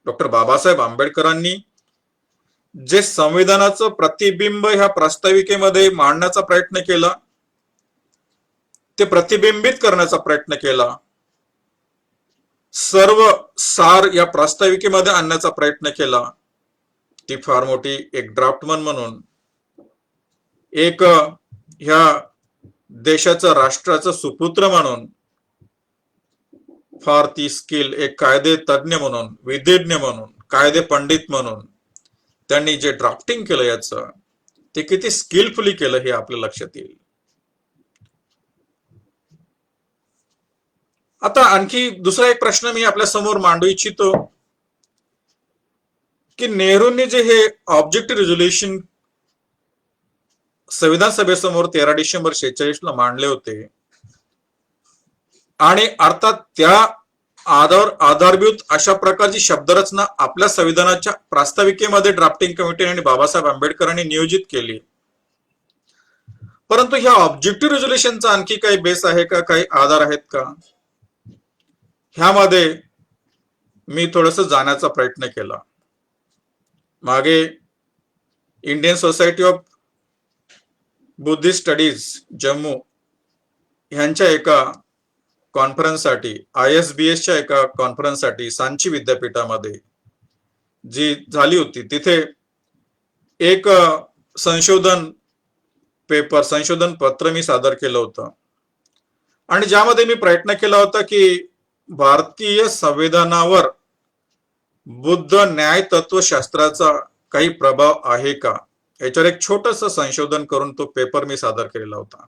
डॉक्टर बाबासाहेब आंबेडकरांनी जे संविधानाचं प्रतिबिंब ह्या प्रास्ताविकेमध्ये मांडण्याचा प्रयत्न केला, ते प्रतिबिंबित करण्याचा प्रयत्न केला, सर्व सार या प्रास्ताविकेमध्ये आणण्याचा प्रयत्न केला. ती फार मोठी एक ड्राफ्टमन म्हणून, एक ह्या देशाचं राष्ट्राचं सुपुत्र म्हणून, फार ती स्किल, एक कायदे तज्ञ म्हणून, विधिज्ञ म्हणून, कायदे पंडित म्हणून त्यांनी जे ड्राफ्टिंग केलं याचं, ते किती स्किलफुली केलं हे आपल्या लक्षात येईल. आता आणखी दुसरा एक प्रश्न मी आपल्या समोर मांडू इच्छितो की नेहरूंनी जे हे ऑब्जेक्टिव्ह रेझोल्युशन संविधान सभेसमोर 13 डिसेंबर 46 ला मांडले होते, आणि अर्थात त्या आधारभूत अशा प्रकारची शब्दरचना आपल्या संविधानाच्या प्रास्ताविकेमध्ये ड्राफ्टिंग कमिटी आणि बाबासाहेब आंबेडकरांनी नियोजित केली. परंतु ह्या ऑब्जेक्टिव्ह रेझोल्युशनचा आणखी काही बेस आहे का, काही आधार आहेत का, ह्यामध्ये मी थोडस जाण्याचा प्रयत्न केला. मागे Indian society of Buddhist studies Jammu ह्यांच्या एका कॉन्फरन्ससाठी, ISBSच्या एका कॉन्फरन्ससाठी सांची विद्यापीठामध्ये जी झाली होती, तिथे एक संशोधन पत्र मी सादर केलं होतं, आणि ज्यामध्ये मी प्रयत्न केला होता की भारतीय संविधानावर बुद्ध न्याय तत्वशास्त्राचा काही प्रभाव आहे का, याच्यावर एक छोटस संशोधन करून तो पेपर मी सादर केलेला होता.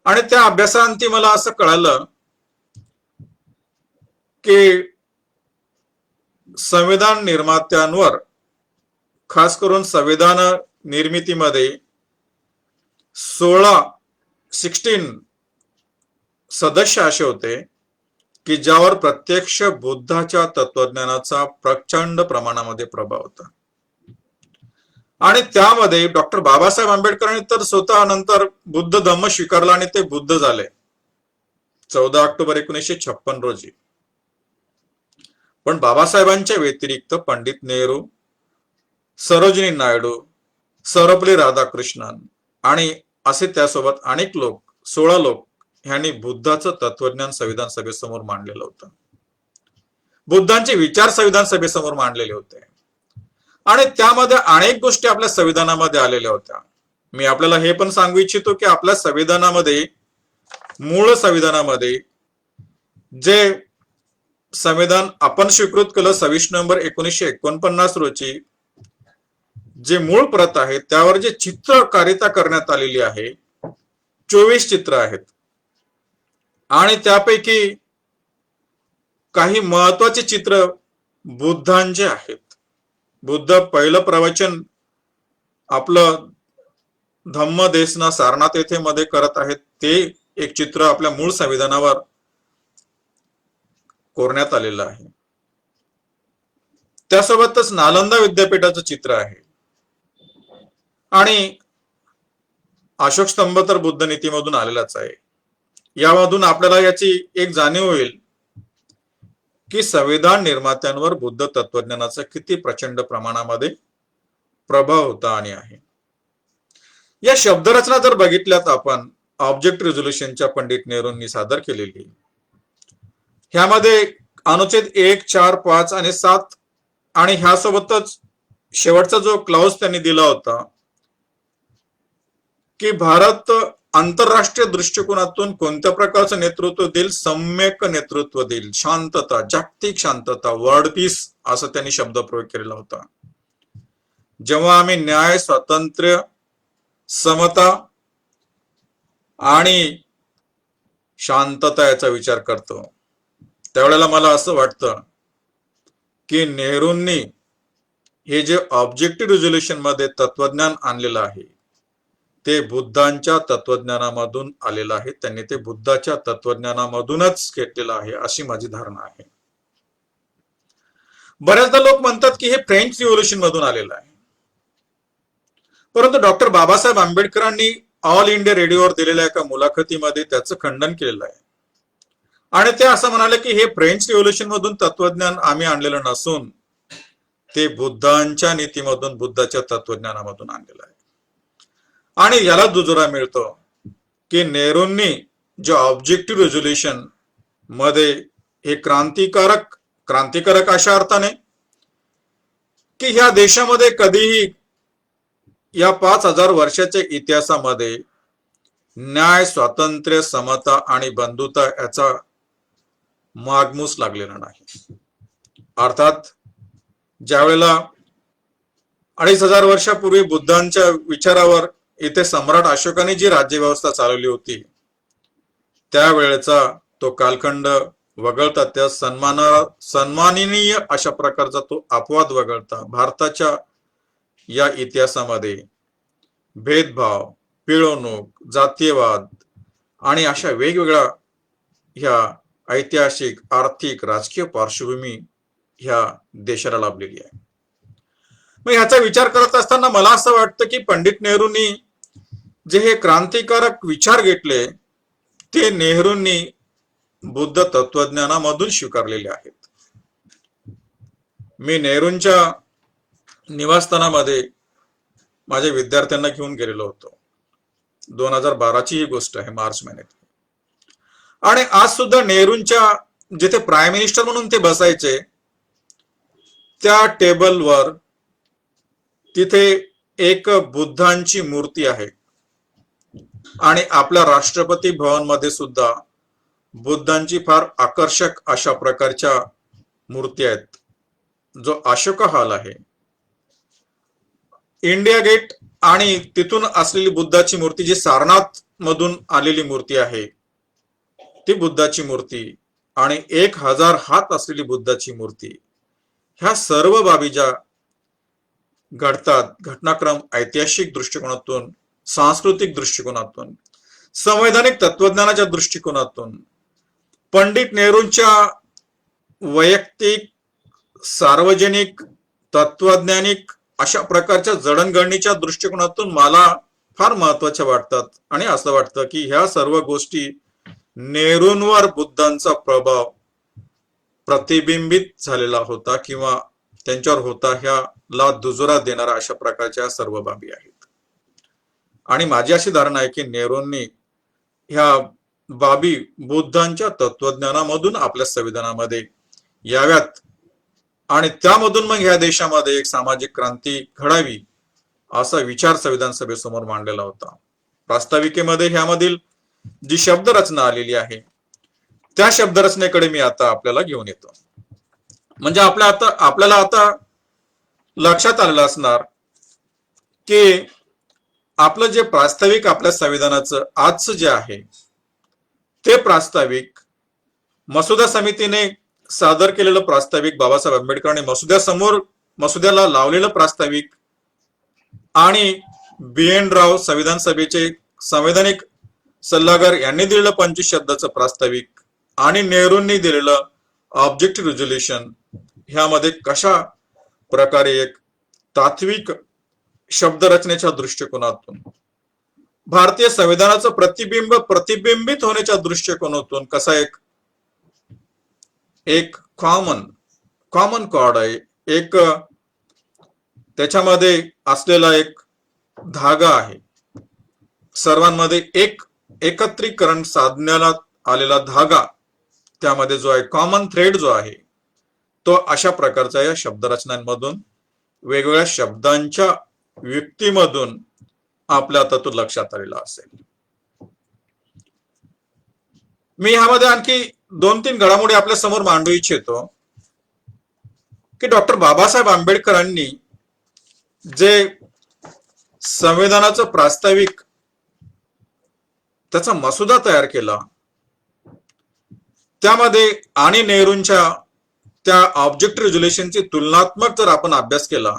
आणि त्या अभ्यासाअंती मला असं कळालं की संविधान निर्मात्यांवर, खास करून संविधान निर्मितीमध्ये 16 सदस्य असे होते की ज्यावर प्रत्यक्ष बुद्धाच्या तत्वज्ञानाचा प्रचंड प्रमाणामध्ये प्रभाव होता. आणि त्यामध्ये डॉक्टर बाबासाहेब आंबेडकरांनी तर स्वतः नंतर बुद्ध धम्म स्वीकारला आणि ते बुद्ध झाले 14 ऑक्टोबर 1956 रोजी. पण बाबासाहेबांच्या व्यतिरिक्त पंडित नेहरू, सरोजिनी नायडू, सर्वपल्ली राधाकृष्णन आणि असे त्यासोबत अनेक लोक, 16 लोक ह्यांनी बुद्धाचं तत्वज्ञान संविधान सभेसमोर मांडलेलं होतं. बुद्धांचे विचार संविधान सभेसमोर मांडलेले होते, आणि त्यामध्ये अनेक गोष्टी आपल्या संविधानामध्ये आलेल्या होत्या. मी आपल्याला हे पण सांगू इच्छितो की आपल्या संविधानामध्ये, मूळ संविधानामध्ये जे संविधान आपण स्वीकृत केलं 26 नोव्हेंबर 1949 रोजी, जे मूळ प्रत आहे त्यावर जे चित्रकारिता करण्यात आलेली आहे, 24 चित्र आहेत, आणि त्यापैकी काही महत्वाचे चित्र बुद्धांचे आहेत. बुद्ध पहिलं प्रवचन आपलं धम्म देसना सारनाथ येथे मध्ये करत आहेत, ते एक चित्र आपल्या मूळ संविधानावर कोरण्यात आलेलं आहे. त्यासोबतच नालंदा विद्यापीठाचं चित्र आहे, आणि अशोक स्तंभ तर बुद्ध नीतीमधून आलेलाच आहे. यामधून आपल्याला याची एक जाणीव होईल की संविधान निर्मात्यांवर बुद्ध तत्वज्ञानाचा किती प्रचंड प्रमाणामध्ये प्रभाव होता आणि आहे. या शब्दरचना जर बघितल्यात आपण, ऑब्जेक्ट रेझोल्युशनच्या पंडित नेहरूंनी सादर केलेली, ह्यामध्ये अनुच्छेद 1, 4, 5 आणि 7, आणि ह्यासोबतच शेवटचा जो क्लॉज त्यांनी दिला होता की भारत आंतरराष्ट्रीय दृष्टिकोनातून कोणत्या प्रकारचं नेतृत्व देईल, सम्यक नेतृत्व देईल, शांतता, जागतिक शांतता, वर्ल्ड पीस, असं त्यांनी शब्दप्रयोग केलेला होता. जेव्हा आम्ही न्याय, स्वातंत्र्य, समता आणि शांतता याचा विचार करतो, त्यावेळेला मला असं वाटतं की नेहरूंनी हे जे ऑब्जेक्टिव्ह रेझोल्युशन मध्ये तत्वज्ञान आणलेलं आहे ते बुद्धांच्या तत्वज्ञानामधून आलेलं आहे. त्यांनी ते बुद्धाच्या तत्वज्ञानामधूनच घेतलेलं आहे, अशी माझी धारणा आहे. बऱ्याचदा लोक म्हणतात की हे फ्रेंच रिव्होल्युशन मधून आलेलं आहे, परंतु डॉक्टर बाबासाहेब आंबेडकरांनी ऑल इंडिया रेडिओवर दिलेल्या एका मुलाखतीमध्ये त्याचं खंडन केलेलं आहे, आणि ते असं म्हणाले की हे फ्रेंच रिव्होल्युशन मधून तत्वज्ञान आम्ही आणलेलं नसून ते बुद्धांच्या नीतीमधून, बुद्धाच्या तत्वज्ञानामधून आणलेलं आहे. आणि याला दुजोरा मिळतो की नेहरूंनी जे ऑब्जेक्टिव्ह रेझोल्युशन मध्ये हे क्रांतिकारक अशा अर्थाने की ह्या देशामध्ये कधीही या 5,000 वर्षाच्या इतिहासामध्ये न्याय, स्वातंत्र्य, समता आणि बंधुता याचा मागमूस लागलेला नाही. अर्थात ज्या वेळेला 2,500 वर्षापूर्वी बुद्धांच्या विचारावर इथे सम्राट अशोकाने जी राज्यव्यवस्था चालवली होती त्यावेळेचा तो कालखंड वगळता त्या सन्माननीय अशा प्रकारचा तो अपवाद वगळता भारताच्या या इतिहासामध्ये भेदभाव, पिळवणूक, जातीयवाद आणि अशा वेगवेगळ्या ह्या ऐतिहासिक, आर्थिक, राजकीय पार्श्वभूमी ह्या देशाला लाभलेली आहे. मग ह्याचा विचार करत असताना मला असं वाटतं की पंडित नेहरूंनी जे हे क्रांतिकारक विचार घेतले ते नेहरूंनी बुद्ध तत्वज्ञानामधून स्वीकारलेले आहेत. मी नेहरूंच्या निवासस्थानामध्ये माझ्या विद्यार्थ्यांना घेऊन गेलेलो होतो. 2012ची ही गोष्ट आहे, मार्च महिन्यात. आणि आज सुद्धा नेहरूंच्या जिथे प्राईम मिनिस्टर म्हणून ते बसायचे त्या टेबलवर तिथे एक बुद्धांची मूर्ती आहे आणि आपल्या राष्ट्रपती भवन मध्ये सुद्धा बुद्धांची फार आकर्षक अशा प्रकारच्या मूर्ती आहेत. जो अशोका हॉल आहे, इंडिया गेट आणि तिथून असलेली बुद्धाची मूर्ती जी सारनाथ मधून आलेली मूर्ती आहे ती बुद्धाची मूर्ती आणि 1,000 हात असलेली बुद्धाची मूर्ती, ह्या सर्व बाबी ज्या घडतात घटनाक्रम ऐतिहासिक दृष्टिकोनातून, सांस्कृतिक दृष्टिकोनातून, संवैधानिक तत्वज्ञानाच्या दृष्टिकोनातून, पंडित नेहरूंच्या वैयक्तिक, सार्वजनिक, तत्वज्ञानिक अशा प्रकारच्या जडणघडणीच्या दृष्टिकोनातून मला फार महत्वाच्या वाटतात. आणि असं वाटतं की ह्या सर्व गोष्टी नेहरूंवर बुद्धांचा प्रभाव प्रतिबिंबित झालेला होता किंवा त्यांच्यावर होता, ह्याला दुजोरा देणारा अशा प्रकारच्या सर्व बाबी आहेत. आणि माझी अशी धारणा आहे की नेहरूंनी ह्या बाबी बुद्धांच्या तत्वज्ञानामधून आपल्या संविधानामध्ये याव्यात आणि त्यामधून मग ह्या देशामध्ये एक सामाजिक क्रांती घडावी असा विचार संविधान सभेसमोर मांडलेला होता. प्रास्ताविकेमध्ये ह्यामधील जी शब्दरचना आलेली आहे त्या शब्दरचनेकडे मी आता आपल्याला घेऊन येतो. म्हणजे आपल्याला आता लक्षात आलेलं असणार की आपलं जे प्रास्ताविक आपल्या संविधानाचं आजचं जे आहे ते प्रास्ताविक मसुदा समितीने सादर केलेलं प्रास्ताविक, बाबासाहेब आंबेडकरांनी मसुद्याला लावलेलं प्रास्ताविक आणि BN राव संविधान सभेचे संवैधानिक सल्लागार यांनी दिलेलं 25 शब्दाचं प्रास्ताविक आणि नेहरूंनी दिलेलं ऑब्जेक्टिव्ह रिझोल्युशन, ह्यामध्ये कशा प्रकारे एक तात्विक शब्दरचनेच्या दृष्टिकोनातून भारतीय संविधानाचं प्रतिबिंबित होण्याच्या दृष्टिकोनातून कसा एक कॉमन कॉर्ड आहे, एक त्याच्यामध्ये असलेला एक धागा आहे, सर्वांमध्ये एकत्रीकरण साधण्याला आलेला धागा, त्यामध्ये जो आहे कॉमन थ्रेड जो आहे तो अशा प्रकारच्या या शब्दरचनांमधून वेगवेगळ्या शब्दांच्या युक्तीमधून आपल्या आता तो लक्षात आलेला असेल. मी ह्यामध्ये आणखी 2-3 घडामोडी आपल्या समोर मांडू इच्छितो की डॉक्टर बाबासाहेब आंबेडकरांनी जे संविधानाचं प्रास्ताविक त्याचा मसुदा तयार केला त्यामध्ये आणि नेहरूंच्या त्या ऑब्जेक्टिव्ह रिझोल्युशनची तुलनात्मक जर आपण अभ्यास केला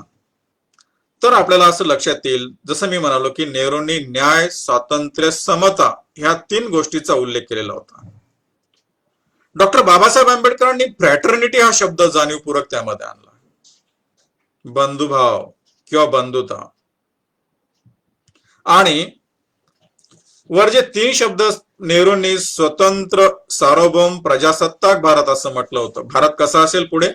तर आपल्याला असं लक्षात येईल, जसं मी म्हणालो की नेहरूंनी न्याय, स्वातंत्र्य, समता ह्या 3 गोष्टीचा उल्लेख केलेला होता. डॉक्टर बाबासाहेब आंबेडकरांनी फ्रॅटर्निटी हा शब्द जाणीवपूर्वक त्यामध्ये आणला, बंधुभाव किंवा बंधुता. आणि वर जे 3 शब्द नेहरूंनी स्वतंत्र, सार्वभौम, प्रजासत्ताक भारत असं म्हटलं होतं. भारत कसा असेल पुढे?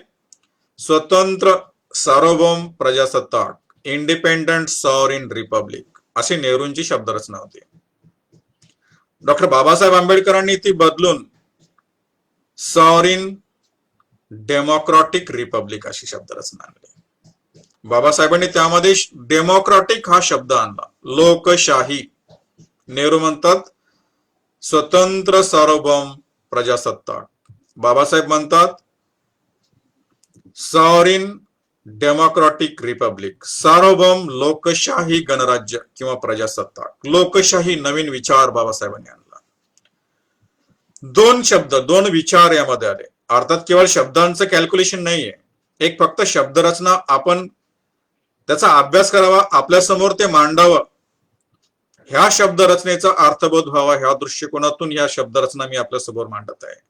स्वतंत्र, सार्वभौम, प्रजासत्ताक, इंडिपेंडंट सॉवरेन रिपब्लिक अशी नेहरूंची शब्दरचना होती. डॉक्टर बाबासाहेब आंबेडकरांनी ती बदलून सॉवरिन डेमोक्रॅटिक रिपब्लिक अशी शब्दरचना आणली. बाबासाहेबांनी त्यामध्ये डेमोक्रॅटिक हा शब्द आणला. लोकशाही, नेहरू म्हणतात स्वतंत्र सार्वभौम प्रजासत्ताक, बाबासाहेब म्हणतात सॉवरिन डेमोक्रॅटिक रिपब्लिक, सार्वभौम लोकशाही गणराज्य किंवा प्रजासत्ताक. लोकशाही नवीन विचार बाबासाहेबांनी आणला. दोन शब्द, दोन विचार यामध्ये आले. अर्थात केवळ शब्दांचं कॅल्क्युलेशन नाहीये, एक फक्त शब्दरचना आपण त्याचा अभ्यास करावा, आपल्या समोर ते मांडावं, ह्या शब्दरचनेचा अर्थबोध व्हावा, ह्या दृष्टिकोनातून ह्या शब्दरचना मी आपल्या समोर मांडत आहे.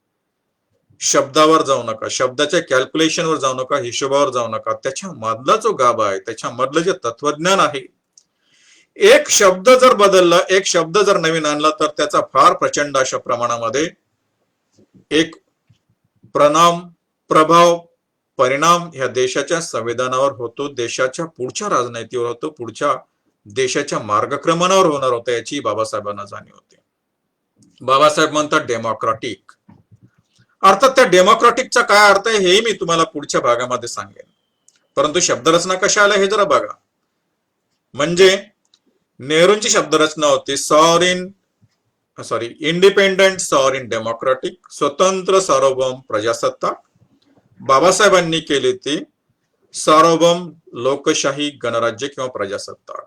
शब्दावर जाऊ नका, शब्दाच्या कॅल्क्युलेशनवर जाऊ नका, हिशोबावर जाऊ नका. त्याच्या मधला जो गाभा आहे, त्याच्या मधलं जे तत्वज्ञान आहे, एक शब्द जर बदलला, एक शब्द जर नवीन आणला, तर त्याचा फार प्रचंड अशा प्रमाणामध्ये एक प्रभाव, परिणाम ह्या देशाच्या संविधानावर होतो, देशाच्या पुढच्या राजनीतीवर होतो, पुढच्या देशाच्या मार्गक्रमणावर होणार होता, याची बाबासाहेबांना जाणीव होती. बाबासाहेब म्हणतात डेमोक्रॅटिक. अर्थात त्या डेमोक्रॅटिकचा काय अर्थ आहे हे मी तुम्हाला पुढच्या भागामध्ये सांगेन, परंतु शब्दरचना कशा आल्या हे जरा बघा. म्हणजे नेहरूंची शब्दरचना होती इंडिपेंडेंट सॉवरिन डेमोक्रॅटिक, स्वतंत्र सार्वभौम प्रजासत्ताक. बाबासाहेबांनी केली ती सार्वभौम लोकशाही गणराज्य किंवा प्रजासत्ताक.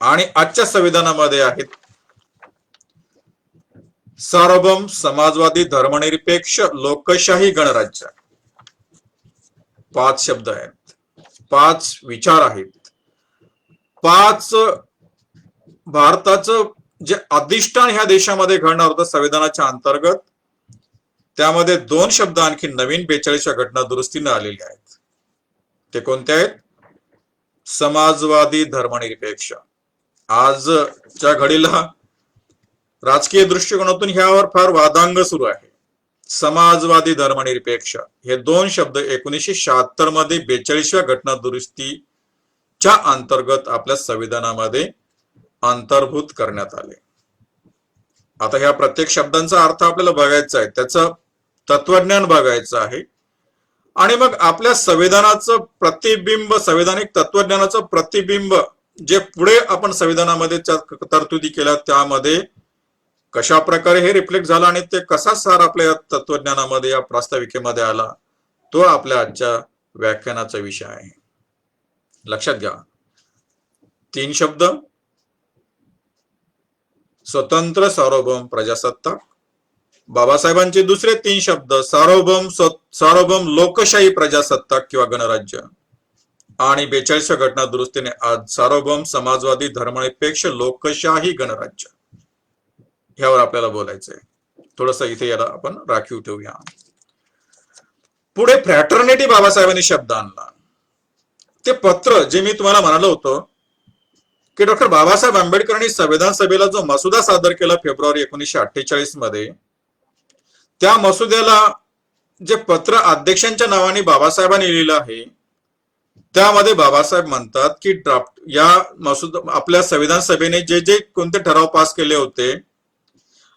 आणि आजच्या संविधानामध्ये आहेत सार्वभौम समाजवादी धर्मनिरपेक्ष लोकशाही गणराज्य. 5 शब्द आहेत, 5 विचार आहेत, 5 भारताचं जे अधिष्ठान ह्या देशामध्ये घडणार होतं संविधानाच्या अंतर्गत, त्यामध्ये 2 शब्द आणखी नवीन 42व्या घटना दुरुस्तीने आलेले आहेत. ते कोणते आहेत? समाजवादी धर्मनिरपेक्ष. आजच्या घडीला राजकीय दृष्टिकोनातून ह्यावर फार वादांग सुरू आहे. समाजवादी धर्मनिरपेक्ष हे 2 शब्द 1976 मध्ये 42व्या घटना दुरुस्तीच्या अंतर्गत आपल्या संविधानामध्ये अंतर्भूत करण्यात आले. आता ह्या प्रत्येक शब्दांचा अर्थ आपल्याला बघायचा आहे, त्याचं तत्वज्ञान बघायचं आहे, आणि मग आपल्या संविधानाचं प्रतिबिंब, संवैधानिक तत्वज्ञानाचं प्रतिबिंब जे पुढे आपण संविधानामध्ये तरतुदी केल्या त्यामध्ये कशा प्रकारे हे रिफ्लेक्ट झालं आणि ते कसा सार आपल्या तत्वज्ञानामध्ये, या प्रास्ताविकेमध्ये आला, तो आपल्या आजच्या व्याख्यानाचा विषय आहे. लक्षात घ्या. 3 शब्द: स्वतंत्र सार्वभौम प्रजासत्ताक. बाबासाहेबांचे दुसरे 3 शब्द: सार्वभौम लोकशाही प्रजासत्ताक किंवा गणराज्य. आणि 42व्या घटना दुरुस्तीने आज सार्वभौम समाजवादी धर्मनिरपेक्ष लोकशाही गणराज्य, ह्यावर आपल्याला बोलायचंय. थोडस इथे याला आपण राखीव ठेवूया. पुढे फ्रॅटर्निटी बाबासाहेबांनी शब्द आणला. ते पत्र जे मी तुम्हाला म्हणालो होतो की डॉक्टर बाबासाहेब आंबेडकरांनी संविधान सभेला जो मसुदा सादर केला फेब्रुवारी 1948 मध्ये, त्या मसुद्याला जे पत्र अध्यक्षांच्या नावाने बाबासाहेबांनी लिहिलं आहे, त्यामध्ये बाबासाहेब म्हणतात की ड्राफ्ट या मसुदा आपल्या संविधान सभेने जे जे कोणते ठराव पास केले होते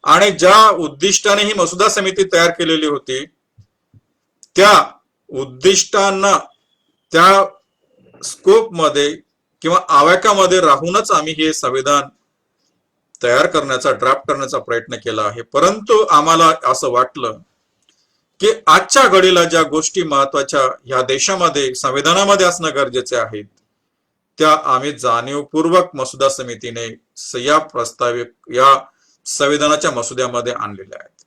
आणि ज्या उद्दिष्टाने ही मसुदा समिती तयार केलेली होती, त्या उद्दिष्टांना त्या स्कोप मध्ये किंवा आवाक्यामध्ये राहूनच आम्ही हे संविधान तयार करण्याचा, ड्राफ्ट करण्याचा प्रयत्न केला आहे. परंतु आम्हाला असं वाटलं की आजच्या घडीला ज्या गोष्टी महत्वाच्या ह्या देशामध्ये संविधानामध्ये असणं गरजेचे आहेत, त्या आम्ही जाणीवपूर्वक मसुदा समितीने या संविधानाच्या मसुद्यामध्ये आणलेल्या आहेत.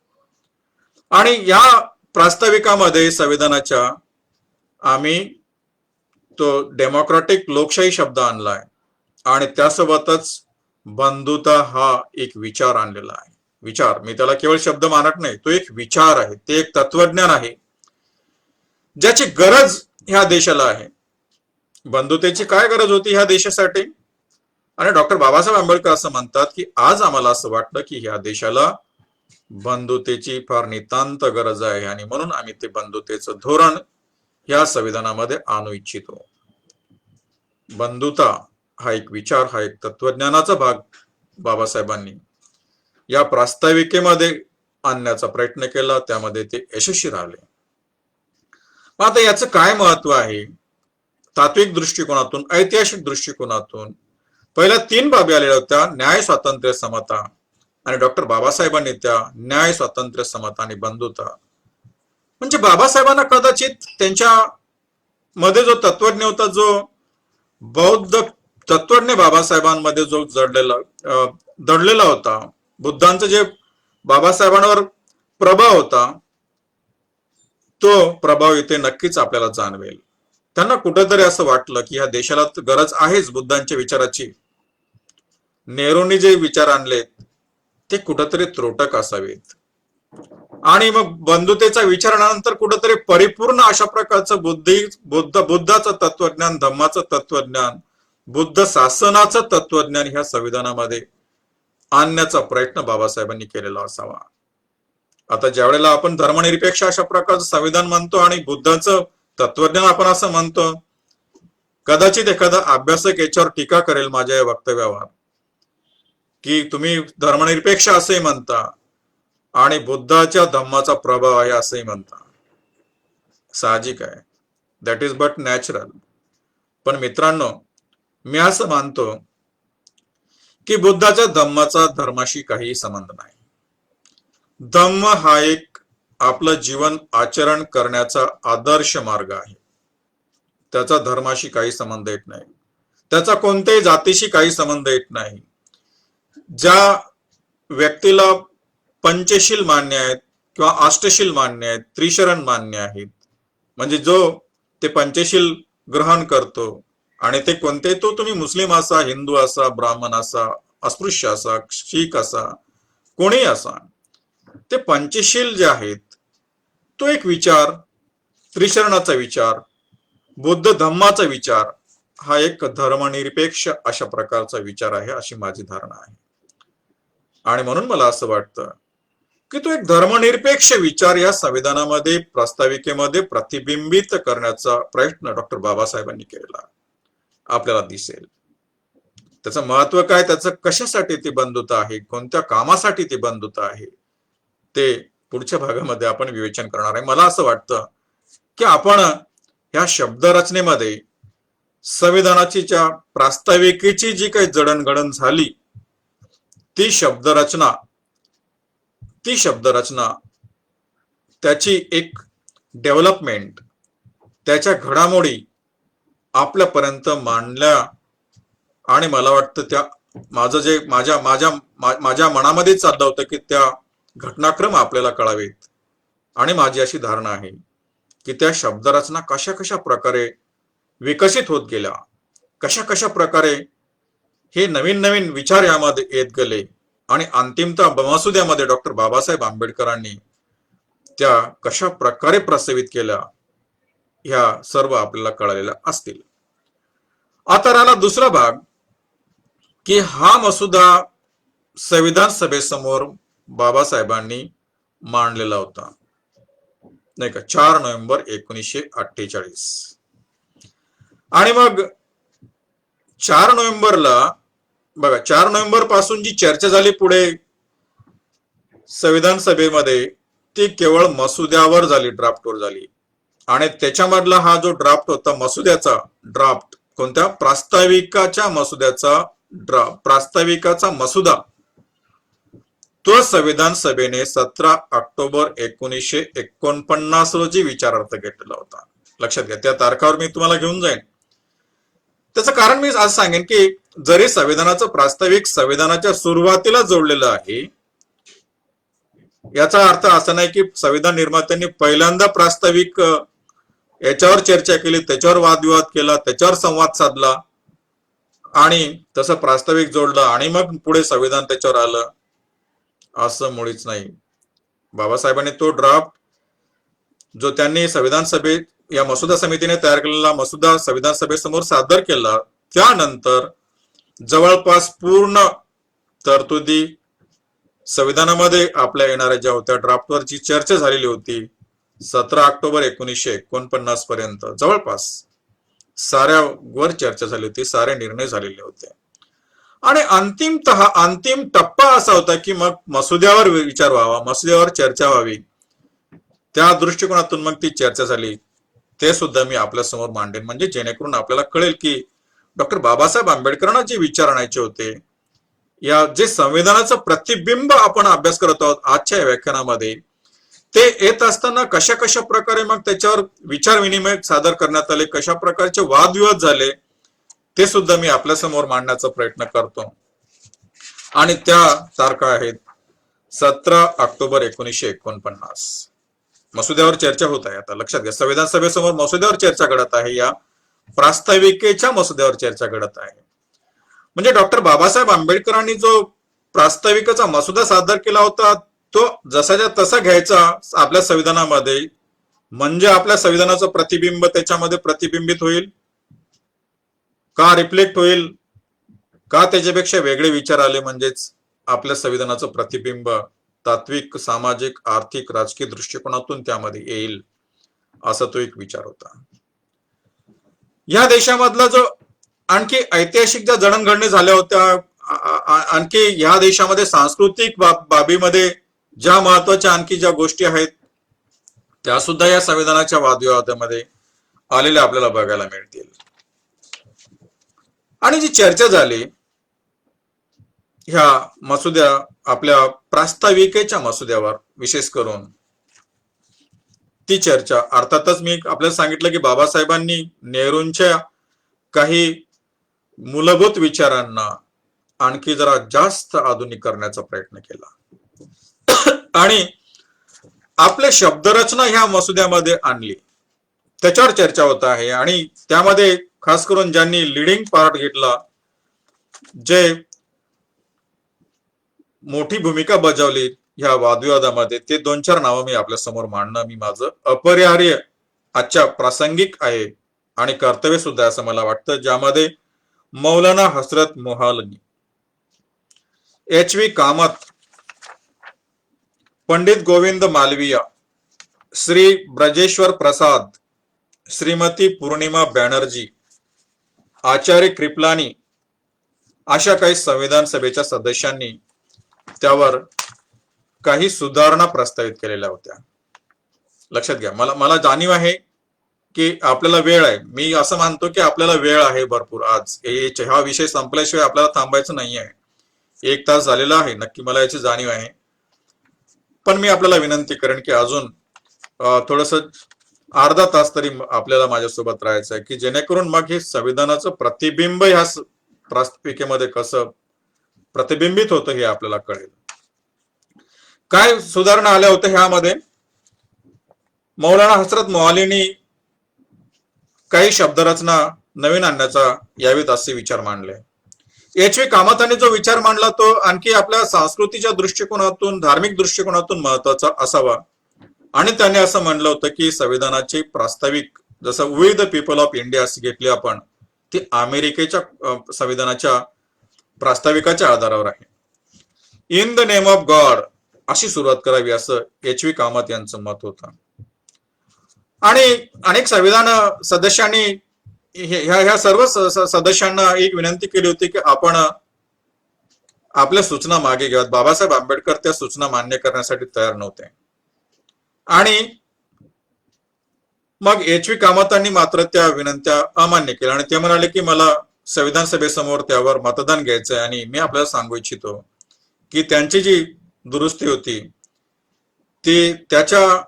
आणि या प्रास्ताविकामध्ये संविधानाच्या आम्ही तो डेमोक्रॅटिक लोकशाही शब्द आणलाय आणि त्यासोबतच बंधुता हा एक विचार आणलेला आहे. विचार, मी त्याला केवळ शब्द मानत नाही, तो एक विचार आहे, ते एक तत्वज्ञान आहे ज्याची गरज ह्या देशाला आहे. बंधुतेची काय गरज होती ह्या देशासाठी? आणि डॉक्टर बाबासाहेब आंबेडकर असं म्हणतात की आज आम्हाला असं वाटतं की ह्या देशाला बंधुतेची फार नितांत गरज आहे आणि म्हणून आम्ही ते बंधुतेचं धोरण या संविधानामध्ये आणू इच्छितो. बंधुता हा एक विचार, हा एक तत्वज्ञानाचा भाग बाबासाहेबांनी या प्रास्ताविकेमध्ये आणण्याचा प्रयत्न केला, त्यामध्ये ते यशस्वी राहिले. मग आता याचं काय महत्व आहे तात्विक दृष्टिकोनातून, ऐतिहासिक दृष्टिकोनातून? पहिल्या 3 बाबी आलेल्या होत्या: न्याय, स्वातंत्र्य, समता. आणि डॉक्टर बाबासाहेबांनी त्या न्याय, स्वातंत्र्य, समता आणि बंधुता, म्हणजे बाबासाहेबांना कदाचित त्यांच्या मध्ये जो तत्वज्ञ होता, जो बौद्ध तत्वज्ञ बाबासाहेबांमध्ये जो दडलेला होता, बुद्धांचं जे बाबासाहेबांवर प्रभाव होता, तो प्रभाव इथे नक्कीच आपल्याला जाणवेल. त्यांना कुठेतरी असं वाटलं की ह्या देशाला गरज आहेच बुद्धांच्या विचाराची. नेहरूंनी जे विचार आणलेत ते कुठेतरी त्रोटक असावेत, आणि मग बंधुतेचा विचारानंतर कुठेतरी परिपूर्ण अशा प्रकारचं बुद्धाचं तत्वज्ञान, धम्माचं तत्वज्ञान, बुद्ध शासनाचं तत्वज्ञान ह्या संविधानामध्ये आणण्याचा प्रयत्न बाबासाहेबांनी केलेला असावा. आता ज्या वेळेला आपण धर्मनिरपेक्ष अशा प्रकारचं संविधान म्हणतो आणि बुद्धाचं तत्वज्ञान आपण असं म्हणतो, कदाचित एखादा अभ्यासक याच्यावर टीका करेल माझ्या या वक्तव्यावर, की तुम्ही धर्मनिरपेक्ष असंही म्हणता आणि बुद्धाच्या धम्माचा प्रभाव आहे असंही म्हणता. साहजिक आहे, दॅट इज बट नॅचरल. पण मित्रांनो, मी असं मानतो की बुद्धाच्या धम्माचा धर्माशी काही संबंध नाही. धम्म हा एक आपलं जीवन आचरण करण्याचा आदर्श मार्ग आहे. त्याचा धर्माशी काही संबंध येत नाही, त्याचा कोणत्याही जातीशी काही संबंध येत नाही. ज्या व्यक्तीला पंचशील मान्य आहेत किंवा अष्टशील मान्य आहेत, त्रिशरण मान्य आहेत, म्हणजे जो ते पंचशील ग्रहण करतो, आणि ते कोणते, तो तुम्ही मुस्लिम असा, हिंदू असा, ब्राह्मण असा, अस्पृश्य असा, शीख असा, कोणीही असा, ते पंचशील जे आहेत, तो एक विचार, त्रिशरणाचा विचार, बुद्ध धम्माचा विचार, हा एक धर्मनिरपेक्ष अशा प्रकारचा विचार आहे, अशी माझी धारणा आहे. आणि म्हणून मला असं वाटतं की तो एक धर्मनिरपेक्ष विचार या संविधानामध्ये, प्रस्ताविकेमध्ये प्रतिबिंबित करण्याचा प्रयत्न डॉक्टर बाबासाहेबांनी केलेला आपल्याला दिसेल. त्याचं महत्व काय, त्याचं कशासाठी ती बंधुता आहे, कोणत्या कामासाठी ती बंधुता आहे, ते पुढच्या भागामध्ये आपण विवेचन करणार आहे. मला असं वाटतं की आपण ह्या शब्दरचनेमध्ये संविधानाची, ज्या प्रास्ताविकेची जी काही जडणघडण झाली, ती शब्दरचना, त्याची एक डेव्हलपमेंट, त्याच्या घडामोडी आपल्यापर्यंत मांडल्या, आणि मला वाटतं त्या माझं जे माझ्या मनामध्ये चाललं होतं की त्या घटनाक्रम आपल्याला कळावेत. आणि माझी अशी धारणा आहे की त्या शब्दरचना कशा कशा प्रकारे विकसित होत गेल्या, कशा कशा प्रकारे हे नवीन नवीन विचार यामध्ये येत गेले, आणि अंतिमतः मसुद्यामध्ये डॉक्टर बाबासाहेब आंबेडकरांनी त्या कशा प्रकारे प्रस्तावित केल्या, ह्या सर्व आपल्याला कळलेल्या असतील. आता राहिला दुसरा भाग की हा मसुदा संविधान सभेसमोर बाबासाहेबांनी मांडलेला होता, नाही का, 4 नोव्हेंबर 1948. आणि मग 4 नोव्हेंबरला बघा, 4 नोव्हेंबर पासून जी चर्चा झाली पुढे संविधान सभेमध्ये, ती केवळ मसुद्यावर झाली, ड्राफ्टवर झाली. आणि त्याच्यामधला हा जो ड्राफ्ट होता, मसुद्याचा ड्राफ्ट, कोणत्या, प्रास्ताविकाच्या मसुद्याचा प्रास्ताविकाचा मसुदा, तो संविधान सभेने 17 ऑक्टोबर 1949 रोजी विचारार्थ घेतलेला होता. लक्षात घ्या, त्या तारखावर मी तुम्हाला घेऊन जाईन. त्याचं कारण मी आज सांगेन की जरी संविधानाचं प्रास्ताविक संविधानाच्या सुरुवातीला जोडलेलं आहे, याचा अर्थ असा नाही की संविधान निर्मात्यांनी पहिल्यांदा प्रास्ताविक याच्यावर चर्चा केली, त्याच्यावर वादविवाद केला, त्याच्यावर संवाद साधला आणि तसं प्रास्ताविक जोडलं आणि मग पुढे संविधान त्याच्यावर आलं, असं मुळीच नाही. बाबासाहेबांनी तो ड्राफ्ट जो त्यांनी संविधान सभेत, या मसुदा समितीने तयार केलेला मसुदा संविधान सभेसमोर सादर केला, त्यानंतर जवळपास पूर्ण तरतुदी संविधानामध्ये आपल्या येणाऱ्या ज्या होत्या ड्राफ्टवरची चर्चा झालेली होती. 17 ऑक्टोबर 1949 पर्यंत जवळपास साऱ्यावर चर्चा झाली होती, सारे निर्णय झालेले होते. आणि अंतिम टप्पा असा होता की मग मसुद्यावर विचार व्हावा, मसुद्यावर चर्चा व्हावी. त्या दृष्टिकोनातून मग ती चर्चा झाली. ते सुद्धा मी आपल्या समोर मांडेन, म्हणजे जेणेकरून आपल्याला कळेल की डॉक्टर बाबासाहेब आंबेडकरांना जे विचार आणायचे होते, या जे संविधानाचं प्रतिबिंब आपण अभ्यास करत आहोत आजच्या व्याख्यानामध्ये, ते येत असताना कशा कशा प्रकारे मग त्याच्यावर विचार विनिमय सादर करण्यात आले, कशा प्रकारचे वादविवाद झाले, ते सुद्धा मी आपल्या समोर मांडण्याचा प्रयत्न करतो. आणि त्या तारखा आहेत 17 ऑक्टोबर 1949. मसुद्यावर चर्चा होत आहे. आता लक्षात घ्या, संविधान सभेसमोर मसुद्यावर चर्चा घडत आहे, या प्रास्ताविकेच्या मसुद्यावर चर्चा घडत आहे. म्हणजे डॉक्टर बाबासाहेब आंबेडकरांनी जो प्रास्ताविकेचा मसुदा सादर केला होता तो जसाच्या तसा घ्यायचा आपल्या संविधानामध्ये, म्हणजे आपल्या संविधानाचं प्रतिबिंब त्याच्यामध्ये प्रतिबिंबित होईल का, रिफ्लेक्ट होईल का, त्याच्यापेक्षा वेगळे विचार आले म्हणजेच आपल्या संविधानाचं प्रतिबिंब तात्विक, सामाजिक, आर्थिक, राजकीय दृष्टिकोनातून त्यामध्ये येईल, असा तो एक विचार होता. या देशामधला जो आणखी ऐतिहासिक ज्या जडणघडणी झाल्या होत्या, आणखी या देशामध्ये सांस्कृतिक बाबीमध्ये ज्या महत्वाच्या आणखी ज्या गोष्टी आहेत, त्या सुद्धा या संविधानाच्या वादविवादामध्ये आलेल्या आपल्याला बघायला मिळतील. आणि जी चर्चा झाली ह्या मसुद्या, आपल्या प्रास्ताविकेच्या मसुद्यावर विशेष करून, ती चर्चा अर्थातच मी आपल्याला सांगितलं की बाबासाहेबांनी नेहरूंच्या काही मूलभूत विचारांना आणखी जरा जास्त आधुनिक करण्याचा प्रयत्न केला आणि आपले शब्दरचना ह्या मसुद्यामध्ये आणली. त्याच्यावर चर्चा होत आहे. आणि त्यामध्ये खास करून ज्यांनी लिडिंग पार्ट घेतला, जे मोठी भूमिका बजावली ह्या वादविवादामध्ये, ते 2-4 नावं मी आपल्या समोर मांडणं मी माझं अपरिहार्य आजच्या प्रासंगिक आहे आणि कर्तव्य सुद्धा असं मला वाटतं. ज्यामध्ये मौलाना हजरत मोहालनी, एच.व्ही. कामत, पंडित गोविंद मालवीया, श्री ब्रजेश्वर प्रसाद, श्रीमती पूर्णिमा बॅनर्जी, आचार्य कृपलानी अशा काही संविधान सभेच्या सदस्यांनी त्यावर काही सुधारणा प्रस्तावित केलेल्या होत्या. लक्षात घ्या, मला जाणीव आहे की आपल्याला वेळ आहे. मी असं मानतो की आपल्याला वेळ आहे भरपूर. आज हा विषय संपल्याशिवाय आपल्याला थांबायचं नाही आहे. 1 तास झालेला आहे, नक्की मला याची जाणीव आहे. पण मी आपल्याला विनंती करेन की अजून थोडस अर्धा तास तरी आपल्याला माझ्यासोबत राहायचं आहे, की जेणेकरून मग हे संविधानाचं प्रतिबिंब ह्या प्रास्ताविकेमध्ये कसं प्रतिबिंबित होतं हे आपल्याला कळेल. काय सुधारणा आल्या होत्या ह्यामध्ये? मौलाना हजरत मोहालींनी काही शब्दरचना नवीन आणण्याचा यावेत असे विचार मांडले. एच.व्ही. कामतांनी जो विचार मांडला तो आणखी आपल्या संस्कृतीच्या दृष्टिकोनातून, धार्मिक दृष्टिकोनातून महत्वाचा असावा. आणि त्याने असं म्हणलं होतं की संविधानाची प्रास्ताविक, जसं we the people of India अशी घेतली आपण, ती अमेरिकेच्या संविधानाच्या प्रास्ताविकाच्या आधारावर आहे. In the name of God अशी सुरुवात करावी, असं एच.व्ही. कामत यांचं मत होतं. आणि अनेक संविधान सदस्यांनी ह्या सर्व सदस्यांना एक विनंती केली होती की आपण आपल्या सूचना मागे घ्याव्यात. बाबासाहेब आंबेडकर त्या सूचना मान्य करण्यासाठी तयार नव्हते. आणि मग एच.व्ही. कामतांनी मात्र त्या विनंत्या अमान्य केल्या आणि ते म्हणाले की मला संविधान सभेसमोर त्यावर मतदान घ्यायचं आहे. आणि मी आपल्याला सांगू इच्छितो की त्यांची जी दुरुस्ती होती ती त्याच्या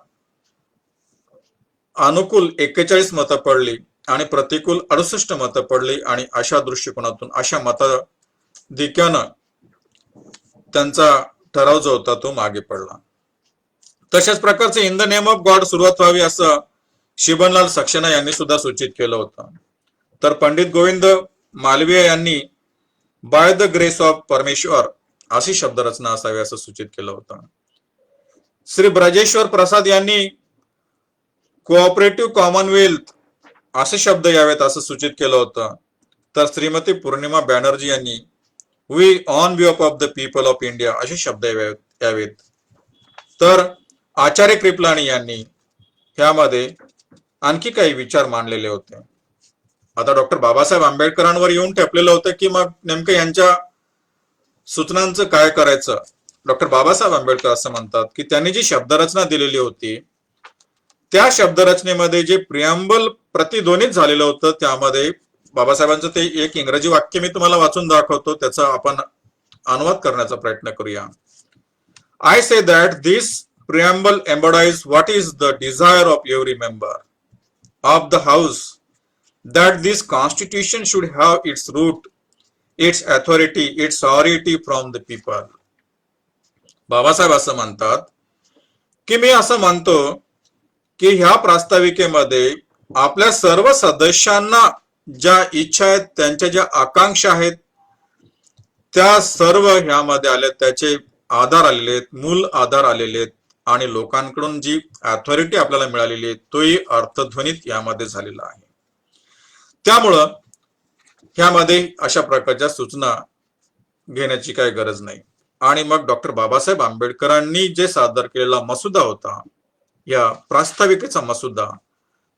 अनुकूल 41 मतं पडली आणि प्रतिकूल 68 मतं पडली. आणि अशा दृष्टिकोनातून, अशा मताधिक्यानं त्यांचा ठराव जो होता तो मागे पडला. तशाच प्रकारचे in the name of God सुरुवात व्हावी असं शिबनलाल सक्सेना यांनी सुद्धा सूचित केलं होतं. तर पंडित गोविंद मालवीय यांनी बाय द ग्रेस ऑफ परमेश्वर अशी शब्दरचना असावी असं सूचित केलं होतं. श्री ब्रजेश्वर प्रसाद यांनी कोऑपरेटिव्ह कॉमनवेल्थ असे शब्द यावेत असं सूचित केलं होतं. तर श्रीमती पूर्णिमा बॅनर्जी यांनी we on behalf of the people of India असे शब्द यावेत. तर आचार्य कृपलानी यांनी ह्यामध्ये आणखी काही विचार मांडलेले होते. आता डॉक्टर बाबासाहेब आंबेडकरांवर येऊन ठेपलेलं होतं की मग नेमकं यांच्या सूचनांचं काय करायचं, डॉक्टर बाबासाहेब आंबेडकर असं म्हणतात की त्यांनी जी शब्दरचना दिलेली होती त्या शब्दरचनेमध्ये जे प्रिअम्बल प्रतिध्वनित झालेलं होतं त्यामध्ये बाबासाहेबांचं ते एक इंग्रजी वाक्य मी तुम्हाला वाचून दाखवतो, त्याचा आपण अनुवाद करण्याचा प्रयत्न करूया. I say that this preamble embodies what is the desire of every member of the house, that this constitution should have its root, its authority, its sovereignty from the people. Babasaheb असं म्हणतात की मी असं म्हणतो की ह्या प्रास्ताविकेमध्ये आपल्या सर्व सदस्यांना ज्या इच्छा आहेत, त्यांच्या ज्या आकांक्षा आहेत, त्या सर्व ह्यामध्ये आल्या, त्याचे आधार आलेले आहेत, मूल आधार आलेले आहेत आणि लोकांकडून जी अथॉरिटी आपल्याला मिळालेली आहे तोही अर्थध्वनित यामध्ये झालेला आहे. त्यामुळं ह्यामध्ये अशा प्रकारच्या सूचना घेण्याची काही गरज नाही. आणि मग डॉक्टर बाबासाहेब आंबेडकरांनी जे सादर केलेला मसुदा होता, या प्रास्ताविकेचा मसुदा,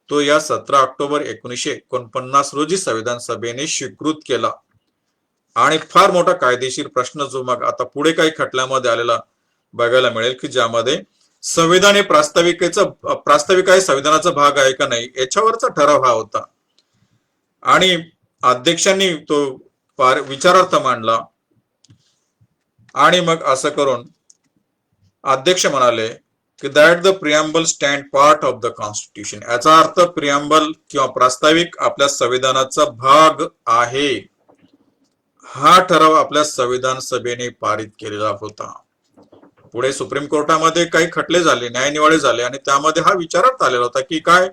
तो या 17 ऑक्टोबर 1949 रोजी संविधान सभेने स्वीकृत केला. आणि फार मोठा कायदेशीर प्रश्न जो मग आता पुढे काही खटल्यामध्ये आलेला बघायला मिळेल की ज्यामध्ये संविधान हे प्रास्ताविका हे संविधानाचा भाग आहे का नाही याच्यावरचा ठराव हा होता. आणि अध्यक्षांनी तो विचारार्थ मांडला आणि मग असं करून अध्यक्ष म्हणाले की that the preamble stand part of the constitution. याचा अर्थ प्रिअम्बल किंवा प्रास्ताविक आपल्या संविधानाचा भाग आहे. हा ठराव आपल्या संविधान सभेने पारित केलेला होता. पुढे सुप्रीम कोर्टामध्ये काही खटले झाले, न्यायनिवाडे झाले आणि त्यामध्ये हा विचारात आलेला होता की काय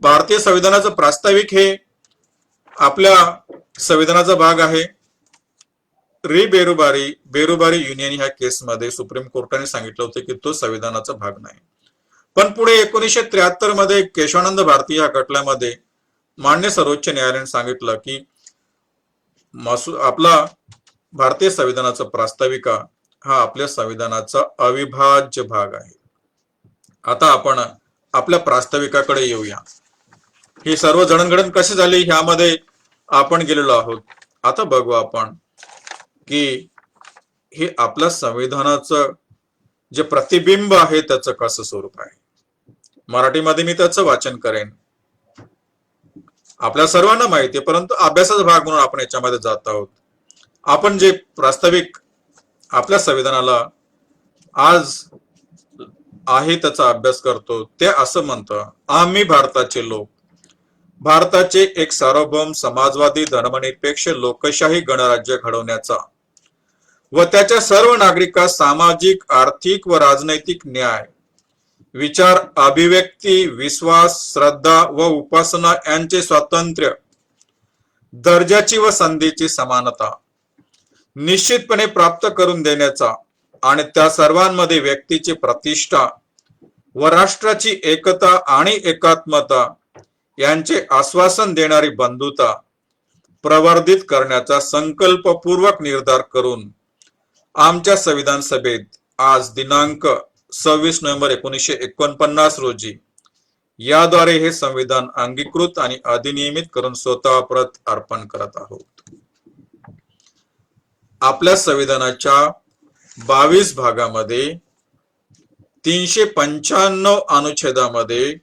भारतीय संविधानाचं प्रास्ताविक हे आपल्या संविधानाचा भाग आहे. बेरुबारी युनियन ह्या केसमध्ये सुप्रीम कोर्टाने सांगितलं होतं की तो संविधानाचा भाग नाही. पण पुढे 1973 मध्ये केशवानंद भारती ह्या खटल्यामध्ये मान्य सर्वोच्च न्यायालयाने सांगितलं की आपला भारतीय संविधानाचा प्रास्ताविका हा आपल्या संविधानाचा अविभाज्य भाग आहे. आता आपण आपल्या प्रास्ताविकाकडे येऊया. ही सर्व जडणघडण कशी झाली ह्यामध्ये आपण गेलेलो आहोत. आता बघू आपण की हे आपल्या संविधानाचं जे प्रतिबिंब आहे त्याचं कसं स्वरूप आहे. मराठीमध्ये मी त्याचं वाचन करेन. आपल्या सर्वांना माहिती आहे, परंतु अभ्यासाचा भाग म्हणून आपण याच्यामध्ये जात आहोत. आपण जे प्रास्ताविक आपल्या संविधानाला आज आहे त्याचा अभ्यास करतो ते असं म्हणतं, आम्ही भारताचे लोक भारताचे एक सार्वभौम समाजवादी धर्मनिरपेक्ष लोकशाही गणराज्य घडवण्याचा व त्याच्या सर्व नागरिकांस सामाजिक, आर्थिक व राजनैतिक न्याय, विचार, अभिव्यक्ती, विश्वास, श्रद्धा व उपासना यांचे स्वातंत्र्य, दर्जाची व संधीची समानता निश्चितपणे प्राप्त करून देण्याचा आणि त्या सर्वांमध्ये व्यक्तीची प्रतिष्ठा व राष्ट्राची एकता आणि एकात्मता यांचे आश्वासन देणारी बंधुता प्रवर्धित करण्याचा संकल्पपूर्वक निर्धार करून आमच्या संविधान सभेत आज दिनांक 26 नोव्हेंबर 1949 रोजी याद्वारे हे संविधान अंगीकृत आणि अधिनियमित करून स्वतः प्रत अर्पण करत आहोत. आपल्या संविधानाच्या 22 भागामध्ये 395 अनुच्छेदामध्ये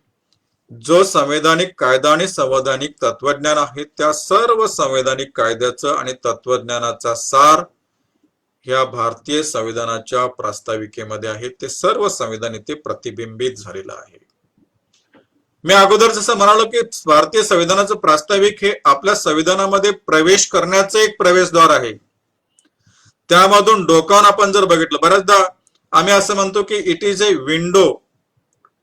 जो संवैधानिक कायदा आणि संवैधानिक तत्वज्ञान आहे त्या सर्व संवैधानिक कायद्याचं आणि तत्वज्ञानाचा सार ह्या भारतीय संविधानाच्या प्रास्ताविकेमध्ये आहे. ते सर्व संविधान इथे प्रतिबिंबित झालेलं आहे. मी अगोदर जसं म्हणालो की भारतीय संविधानाचं प्रास्ताविक हे आपल्या संविधानामध्ये प्रवेश करण्याचं एक प्रवेशद्वार आहे. त्यामधून डोकावून आपण जर बघितलं, बऱ्याचदा आम्ही असं म्हणतो की it is a window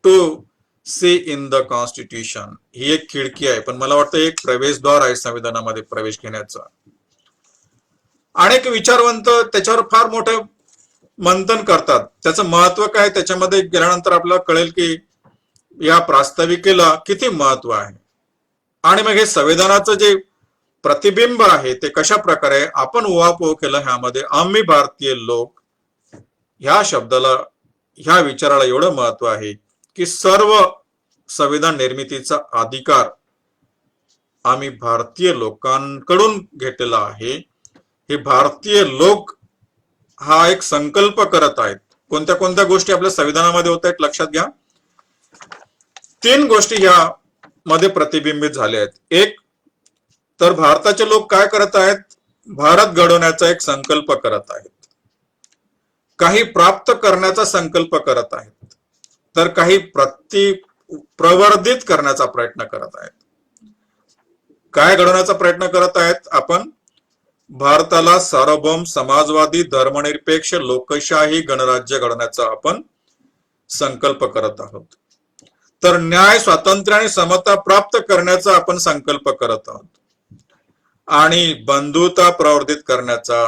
to see in the constitution. ही एक खिडकी आहे, पण मला वाटतं एक प्रवेशद्वार आहे संविधानामध्ये प्रवेश घेण्याचा. अनेक विचारवंत त्याच्यावर फार मोठं मंथन करतात. त्याचं महत्व काय त्याच्यामध्ये गेल्यानंतर आपल्याला कळेल की या प्रास्ताविकेला किती महत्व आहे. आणि मग हे संविधानाचं जे प्रतिबिंब आहे ते कशा प्रकारे आपण उहापोह केलं ह्यामध्ये आम्ही भारतीय लोक ह्या शब्दाला, ह्या विचाराला एवढं महत्व आहे की सर्व संविधान निर्मितीचा अधिकार आम्ही भारतीय लोकांकडून घेतलेला आहे. हे भारतीय लोक हा एक संकल्प करत आहेत. कोणत्या कोणत्या गोष्टी आपल्या संविधानामध्ये होत आहेत लक्षात घ्या. 3 गोष्टी या मध्ये प्रतिबिंबित झाल्या आहेत. एक तर भारताचे लोक काय करत आहेत, भारत घडवण्याचा एक संकल्प करत आहेत, काही प्राप्त करण्याचा संकल्प करत आहेत, तर काही प्रवर्धित करण्याचा प्रयत्न करत आहेत. काय घडवण्याचा प्रयत्न करत आहेत आपण, भारताला सार्वभौम समाजवादी धर्मनिरपेक्ष लोकशाही गणराज्य घडवण्याचा आपण संकल्प करत आहोत. तर न्याय स्वातंत्र्य आणि समता प्राप्त करण्याचा आपण संकल्प करत आहोत आणि बंधुता प्रवर्धित करण्याचा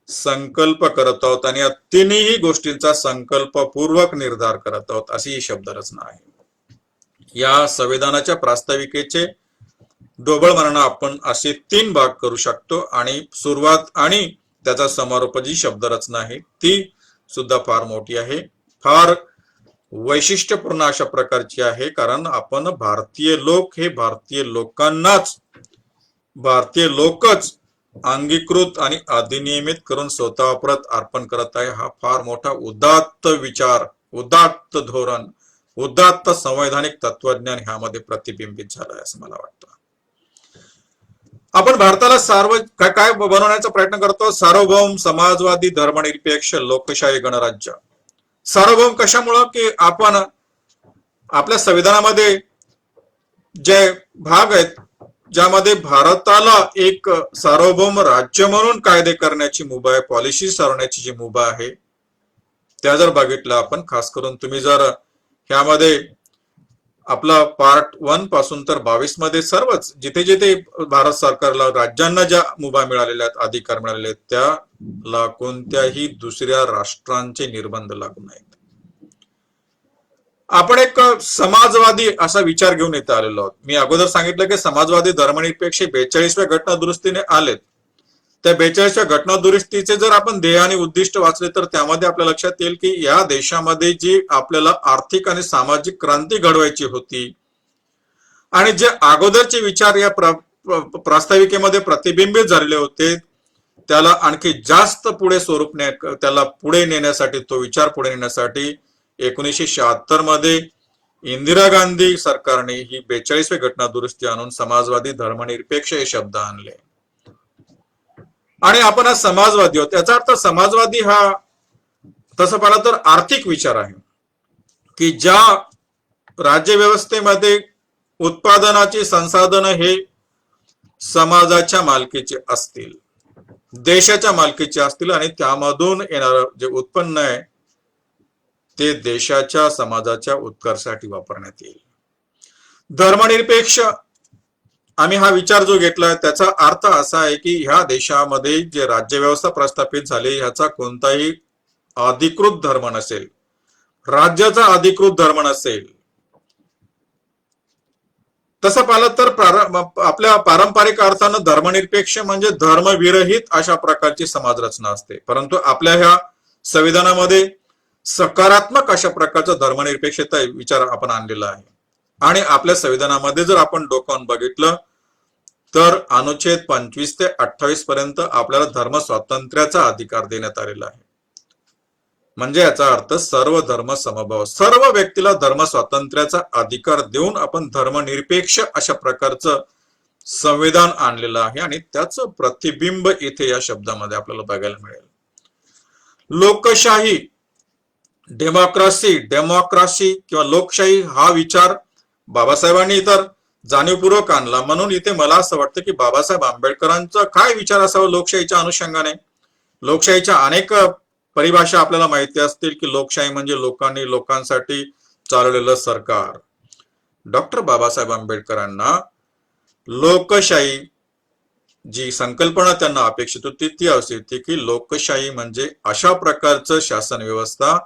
संकल्प करत आहोत आणि या तिन्ही गोष्टींचा संकल्पपूर्वक निर्धार करत आहोत, अशी ही शब्दरचना आहे. या संविधानाच्या प्रास्ताविकेचे ढोबळ म्हणणं आपण असे 3 भाग करू शकतो आणि सुरुवात आणि त्याचा समारोप जी शब्दरचना आहे ती सुद्धा फार मोठी आहे, फार वैशिष्ट्यपूर्ण अशा प्रकारची आहे. कारण आपण भारतीय लोक हे भारतीय लोकच अंगीकृत आणि अधिनियमित करून स्वतः परत अर्पण करत आहे. हा फार मोठा उदात्त विचार, उदात्त धोरण, उदात्त संवैधानिक तत्वज्ञान ह्यामध्ये प्रतिबिंबित झालं आहे असं मला वाटतं. आपण भारताला काय बनवण्याचा प्रयत्न करतो, सार्वभौम समाजवादी धर्मनिरपेक्ष लोकशाही गणराज्य. सार्वभौम कशामुळं की आपण आपल्या संविधानामध्ये जे भाग आहेत ज्यामध्ये भारताला एक सार्वभौम राज्य म्हणून कायदे करण्याची मुभा आहे, पॉलिसी ठरवण्याची जी मुभा आहे, त्या जर बघितलं आपण, खास करून तुम्ही जर ह्यामध्ये आपला पार्ट 1 पासून तर 22 मध्ये सर्वच जिथे जिथे भारत सरकारला राज्यांना ज्या मुभा मिळालेल्या आहेत, अधिकार मिळालेले आहेत, त्याला कोणत्याही दुसऱ्या राष्ट्रांचे निर्बंध लागू नाहीत. आपण एक समाजवादी असा विचार घेऊन इथे आलेलो आहोत. मी अगोदर सांगितलं की समाजवादी धर्मनिरपेक्ष 42व्या घटना दुरुस्तीने आलेत. त्या 42व्या घटना दुरुस्तीचे जर आपण ध्येय आणि उद्दिष्ट वाचले तर त्यामध्ये आपल्या लक्षात येईल की या देशामध्ये जी आपल्याला आर्थिक आणि सामाजिक क्रांती घडवायची होती आणि जे अगोदरचे विचार या प्रास्ताविकेमध्ये प्रतिबिंबित झालेले होते त्याला आणखी जास्त पुढे त्याला पुढे नेण्यासाठी, तो विचार पुढे नेण्यासाठी 1976 मध्ये इंदिरा गांधी सरकारने ही 42वी घटना दुरुस्ती आणून समाजवादी धर्मनिरपेक्ष हे शब्द आणले आणि आपण आज समाजवादी आहोत. याचा अर्थ समाजवादी हा तसं पाहिलं तर आर्थिक विचार आहे की ज्या राज्यव्यवस्थेमध्ये उत्पादनाची संसाधन हे समाजाच्या मालकीचे असतील, देशाच्या मालकीचे असतील आणि त्यामधून येणारं जे उत्पन्न आहे ते देशाच्या समाजाच्या उत्कर्षासाठी वापरण्यात येईल. धर्मनिरपेक्ष आम्ही हा विचार जो घेतला त्याचा अर्थ असा आहे की ह्या देशामध्ये जे राज्यव्यवस्था प्रस्थापित झाली ह्याचा कोणताही अधिकृत धर्म नसेल, राज्याचा अधिकृत धर्म नसेल. तसं पाहिलं तर आपल्या पारंपरिक अर्थानं धर्मनिरपेक्ष म्हणजे धर्मविरहित अशा प्रकारची समाजरचना असते, परंतु आपल्या ह्या संविधानामध्ये सकारात्मक अशा प्रकारचा धर्मनिरपेक्षता विचार आपण आणलेला आहे. आणि आपल्या संविधानामध्ये जर आपण डोकावून बघितलं तर अनुच्छेद 25 ते 28 पर्यंत आपल्याला धर्म स्वातंत्र्याचा अधिकार देण्यात आलेला आहे. म्हणजे याचा अर्थ सर्व धर्म समभाव, सर्व व्यक्तीला धर्म स्वातंत्र्याचा अधिकार देऊन आपण धर्मनिरपेक्ष अशा प्रकारचं संविधान आणलेलं आहे आणि त्याचं प्रतिबिंब इथे या शब्दामध्ये आपल्याला बघायला मिळेल. लोकशाही, डेमोक्रासी किंवा लोकशाही हा विचार बाबासाहेबांनी तर जाणीवपूर्वक आणला. म्हणून इथे मला असं वाटतं की बाबासाहेब आंबेडकरांचा काय विचार असावा लोकशाहीच्या अनुषंगाने. लोकशाहीच्या अनेक परिभाषा आपल्याला माहिती असतील की लोकशाही म्हणजे लोकांनी लोकांसाठी चालवलेलं सरकार. डॉक्टर बाबासाहेब आंबेडकरांना लोकशाही जी संकल्पना त्यांना अपेक्षित होती ती अशी होती की लोकशाही म्हणजे अशा प्रकारचं शासन व्यवस्था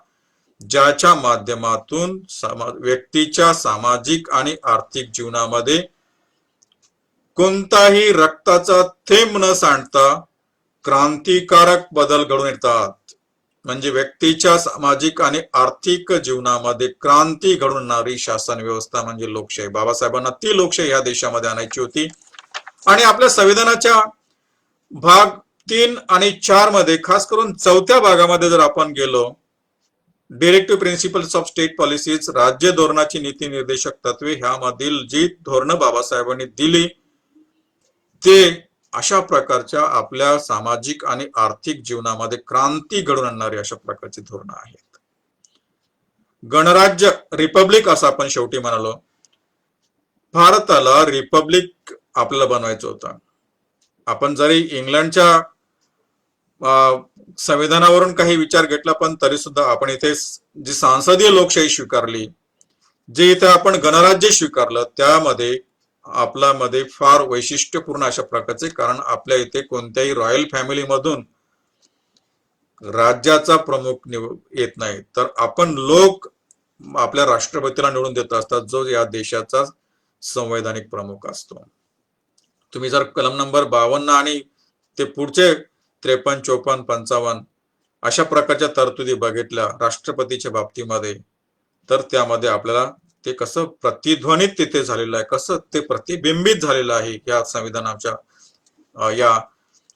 ज्याच्या माध्यमातून व्यक्तीच्या सामाजिक आणि आर्थिक जीवनामध्ये कोणताही रक्ताचा थेंब न सांडता क्रांतिकारक बदल घडून येतात. म्हणजे व्यक्तीच्या सामाजिक आणि आर्थिक जीवनामध्ये क्रांती घडवणारी शासन व्यवस्था म्हणजे लोकशाही. बाबासाहेबांना ती लोकशाही या देशामध्ये आणायची होती आणि आपल्या संविधानाच्या भाग 3 आणि 4 मध्ये, खास करून चौथ्या भागामध्ये जर आपण गेलो, directive principles of state policies, राज्य धोरणाची नीती निर्देशक तत्वे, ह्यामधील जी धोरणं बाबासाहेबांनी दिली ते अशा प्रकारच्या आपल्या सामाजिक आणि आर्थिक जीवनामध्ये क्रांती घडवून आणणारी अशा प्रकारची धोरणं आहेत. गणराज्य, रिपब्लिक असं आपण शेवटी म्हणालो. भारताला रिपब्लिक आपल्याला बनवायचं होतं. आपण जरी इंग्लंडच्या संविधानावरून काही विचार घेतला, पण तरी सुद्धा आपण इथे जी संसदीय लोकशाही स्वीकारली, जे इथे आपण गणराज्य स्वीकारलं, त्यामध्ये आपल्यामध्ये फार वैशिष्ट्यपूर्ण अशा प्रकारचे, कारण आपल्या इथे कोणत्याही रॉयल फॅमिली मधून राज्याचा प्रमुख येत नाही, तर आपण लोक आपल्या राष्ट्रपतीला निवडून देत असतात, जो या देशाचा संवैधानिक प्रमुख असतो. तुम्ही जर कलम नंबर 52 आणि ते पुढचे 53, 54, 55 अशा प्रकारच्या तरतुदी बघितल्या राष्ट्रपतीच्या बाबतीमध्ये, तर त्यामध्ये आपल्याला ते कसं प्रतिध्वनित तिथे झालेलं आहे, कसं ते प्रतिबिंबित झालेलं आहे या संविधानाच्या या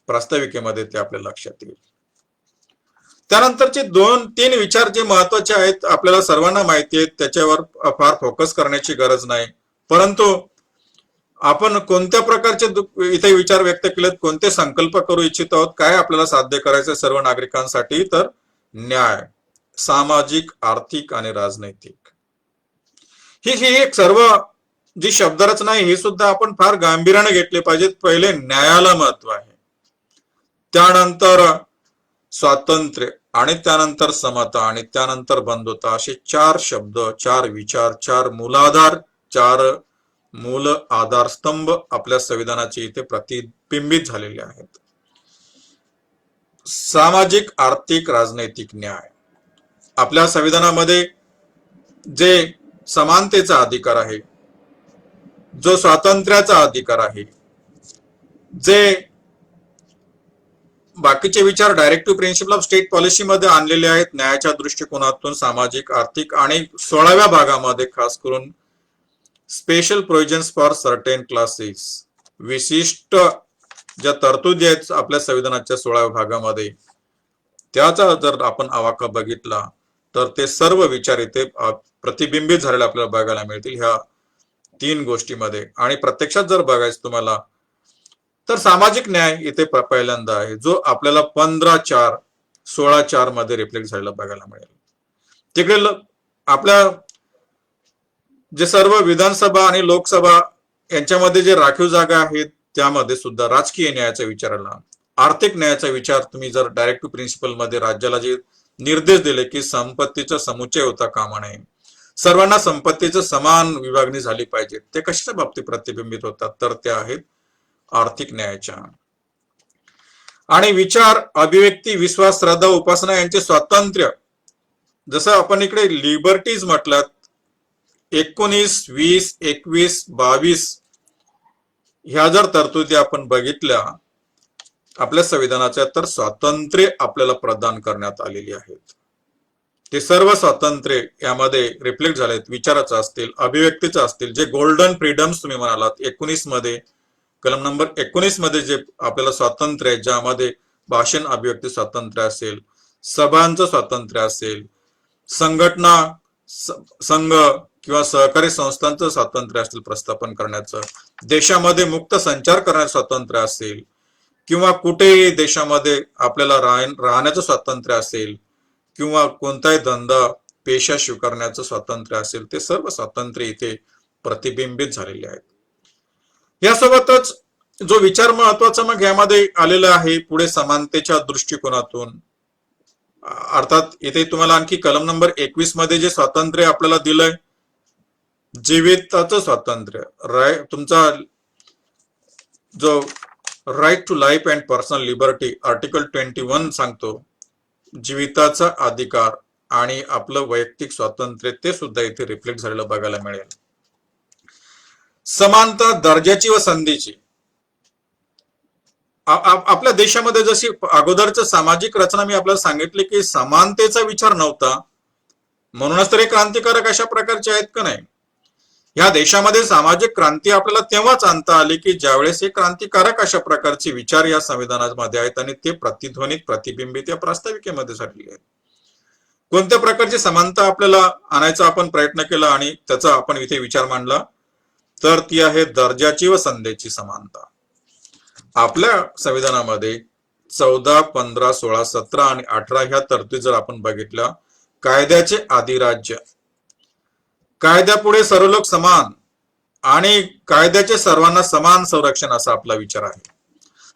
प्रास्ताविकेमध्ये, ते आपल्या लक्षात येईल. त्यानंतरचे 2-3 विचार जे महत्वाचे आहेत, आपल्याला सर्वांना माहिती आहेत, त्याच्यावर फार फोकस करण्याची गरज नाही. परंतु आपण कोणत्या प्रकारचे इथे विचार व्यक्त केलेत, कोणते संकल्प करू इच्छित आहोत, काय आपल्याला साध्य करायचं सर्व नागरिकांसाठी, तर न्याय, सामाजिक, आर्थिक आणि राजनैतिक, ही एक सर्व जी शब्दरचना आहे, ही सुद्धा आपण फार गांभीर्याने घेतली पाहिजेत. पहिले न्यायाला महत्व आहे, त्यानंतर स्वातंत्र्य, आणि त्यानंतर समता, आणि त्यानंतर बंधुता, असे 4 शब्द, 4 विचार, 4 मूलाधार, 4 मूल आधारस्तंभ आपल्या संविधानाचे इथे प्रतिबिंबित झालेले आहेत. सामाजिक, आर्थिक, राजनैतिक न्याय. आपल्या संविधानामध्ये जे समानतेचा अधिकार आहे, जो स्वातंत्र्याचा अधिकार आहे, जे बाकीचे विचार directive principle of state policy मध्ये आणलेले आहेत न्यायाच्या दृष्टिकोनातून, सामाजिक, आर्थिक, आणि 16व्या भागामध्ये खास करून special provisions for certain classes, विशिष्ट ज्या तरतुदी आहेत आपल्या संविधानाच्या 16व्या भागामध्ये, त्याचा जर आपण आवाका बघितला तर ते सर्व विचार इथे प्रतिबिंबित झालेले आपल्याला बघायला मिळतील ह्या 3 गोष्टीमध्ये. आणि प्रत्यक्षात जर बघायचं तुम्हाला, तर सामाजिक न्याय इथे पहिल्यांदा आहे, जो आपल्याला 15/4, 16/4 मध्ये रिफ्लेक्ट झालेला बघायला मिळेल. तिकडे आपल्या जे सर्व विधानसभा आणि लोकसभा यांच्यामध्ये जे राखीव जागा आहेत, त्यामध्ये सुद्धा राजकीय न्यायाचा विचार आला. आर्थिक न्यायाचा विचार तुम्ही जर डायरेक्टिव्ह प्रिन्सिपल मध्ये राज्याला जे निर्देश दिले की संपत्तीचा समुच्चय होता कामा नये, सर्वांना संपत्तीचं समान विभागणी झाली पाहिजे, ते कशाच्या बाबतीत प्रतिबिंबित होतात, तर ते आहेत आर्थिक न्यायाच्या. आणि विचार, अभिव्यक्ती, विश्वास, श्रद्धा, उपासना यांचे स्वातंत्र्य, जसं आपण इकडे लिबर्टीज म्हटलात, 19, 20, 21, 22 ह्या जर तरतुदी आपण बघितल्या आपल्या संविधानाच्या, तर स्वातंत्र्य आपल्याला प्रदान करण्यात आलेली आहेत. ते सर्व स्वातंत्र्य यामध्ये रिफ्लेक्ट झालेत, विचाराचं असतील, अभिव्यक्तीचं असतील, जे गोल्डन फ्रीडम्स तुम्ही म्हणालात 19 मध्ये, कलम नंबर 19 मध्ये जे आपल्याला स्वातंत्र्य आहे, ज्यामध्ये भाषण अभिव्यक्ती स्वातंत्र्य असेल, सभांचं स्वातंत्र्य असेल, संघटना, संघ किंवा सहकारी संस्थांचं स्वातंत्र्य असेल प्रस्थापन करण्याचं, देशामध्ये मुक्त संचार करण्याचं स्वातंत्र्य असेल, किंवा कुठेही देशामध्ये आपल्याला राहण्याचं स्वातंत्र्य असेल, किंवा कोणताही धंदा पेशा स्वीकारण्याचं स्वातंत्र्य असेल, ते सर्व स्वातंत्र्य इथे प्रतिबिंबित झालेले आहेत. यासोबतच जो विचार महत्वाचा मग यामध्ये आलेला आहे पुढे समानतेच्या दृष्टिकोनातून, अर्थात इथे तुम्हाला आणखी कलम नंबर 21 मध्ये जे स्वातंत्र्य आपल्याला दिलंय, जीविताचं स्वातंत्र्य, तुमचा जो right to life and personal liberty article 21 सांगतो, जीविताचा अधिकार आणि आपलं वैयक्तिक स्वातंत्र्य, ते सुद्धा इथे रिफ्लेक्ट झालेलं बघायला मिळेल. समानता दर्जाची व संधीची. आपल्या देशामध्ये जशी अगोदरच सामाजिक रचना मी आपल्याला सांगितली की समानतेचा विचार नव्हता, म्हणूनच तर हे क्रांतिकारक अशा प्रकारचे आहेत का नाही. या देशामध्ये सामाजिक क्रांती आपल्याला तेव्हाच आणता आली की ज्यावेळेस हे क्रांतिकारक अशा प्रकारचे विचार या संविधानामध्ये आहेत आणि ते प्रतिध्वनित प्रतिबिंबित या प्रास्ताविकेमध्ये झालेले आहेत. कोणत्या प्रकारची समानता आपल्याला आणायचा आपण प्रयत्न केला आणि त्याचा आपण इथे विचार मांडला, तर ती आहे दर्जाची व संधीची समानता. आपल्या संविधानामध्ये 14, 15, 16, 17 आणि 18 ह्या तरतुदी जर आपण बघितल्या, कायद्याचे अधिराज्य, कायद्यापुढे सर्व लोक समान आणि कायद्याचे सर्वांना समान संरक्षण असा आपला विचार आहे.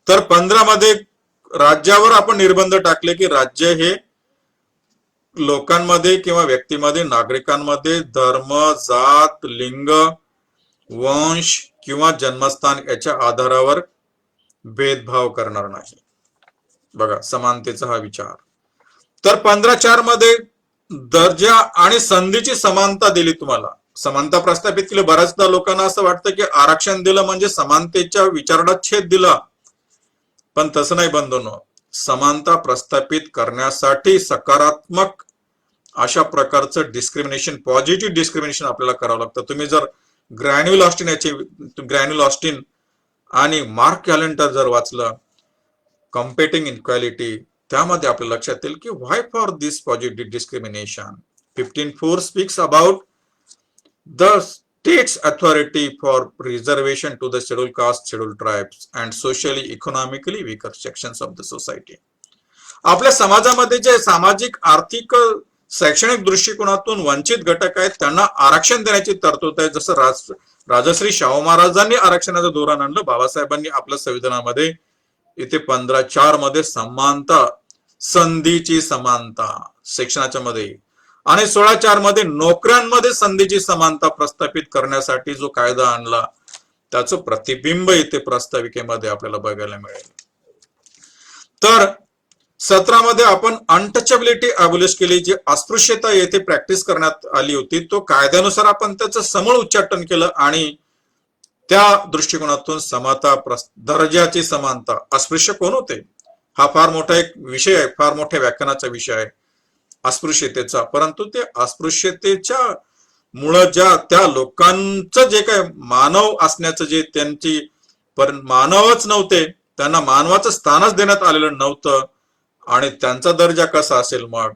तर 15 मध्ये राज्यावर आपण निर्बंध टाकले की राज्य हे लोकांमध्ये किंवा व्यक्तीमध्ये, नागरिकांमध्ये धर्म, जात, लिंग, वंश किंवा जन्मस्थान याच्या आधारावर भेदभाव करणार नाही. बघा, समानतेचा हा विचार. तर 15.4 मध्ये दर्जा आणि संधीची समानता दिली. तुम्हाला समानता प्रस्थापित केली. बऱ्याचदा लोकांना असं वाटतं की आरक्षण दिलं म्हणजे समानतेच्या विचाराला छेद दिला, पण तसं नाही बंधूंनो. समानता प्रस्थापित करण्यासाठी सकारात्मक अशा प्रकारचं डिस्क्रिमिनेशन, पॉझिटिव्ह डिस्क्रिमिनेशन आपल्याला करावं लागतं. तुम्ही जर ग्रॅन्युल ऑस्टिन आणि मार्क कॅलेंडर जर वाचलं, कॉम्पेटिंग इनक्वालिटी, त्यामध्ये आपल्या लक्षात येईल की why for this positive discrimination. 15.4 speaks about the state's authority for reservation to the scheduled caste, scheduled tribes and socially economically weaker sections of the society. आपल्या समाजामध्ये जे सामाजिक, आर्थिक, शैक्षणिक दृष्टिकोनातून वंचित घटक आहेत त्यांना आरक्षण देण्याची तरतूद आहे. जसं राजश्री शाहू महाराजांनी आरक्षणाचं धोरण आणलं, बाबासाहेबांनी आपल्या संविधानामध्ये इथे 15.4 मध्ये समानता, संधीची समानता सेक्शनाच्या मध्ये आणि 16.4 मध्ये नोकऱ्यांमध्ये संधीची समानता प्रस्थापित करण्यासाठी जो कायदा आणला त्याचं प्रतिबिंब इथे प्रस्ताविकेमध्ये आपल्याला बघायला मिळेल. तर 17 मध्ये आपण अनटचेबिलिटी अबॉलिश केली. जी अस्पृश्यता येथे प्रॅक्टिस करण्यात आली होती, तो कायद्यानुसार आपण त्याचं समूळ उच्चाटन केलं आणि त्या दृष्टिकोनातून समता, दर्जाची समानता. अस्पृश्य कोण होते हा फार मोठा एक विषय आहे, फार मोठ्या व्याख्यानाचा विषय आहे अस्पृश्यतेचा. परंतु ते अस्पृश्यतेच्या मुळे ज्या त्या लोकांचं जे काय मानव असण्याचं जे त्यांची मानवच नव्हते, त्यांना मानवाचं स्थानच देण्यात आलेलं नव्हतं आणि त्यांचा दर्जा कसा असेल. मग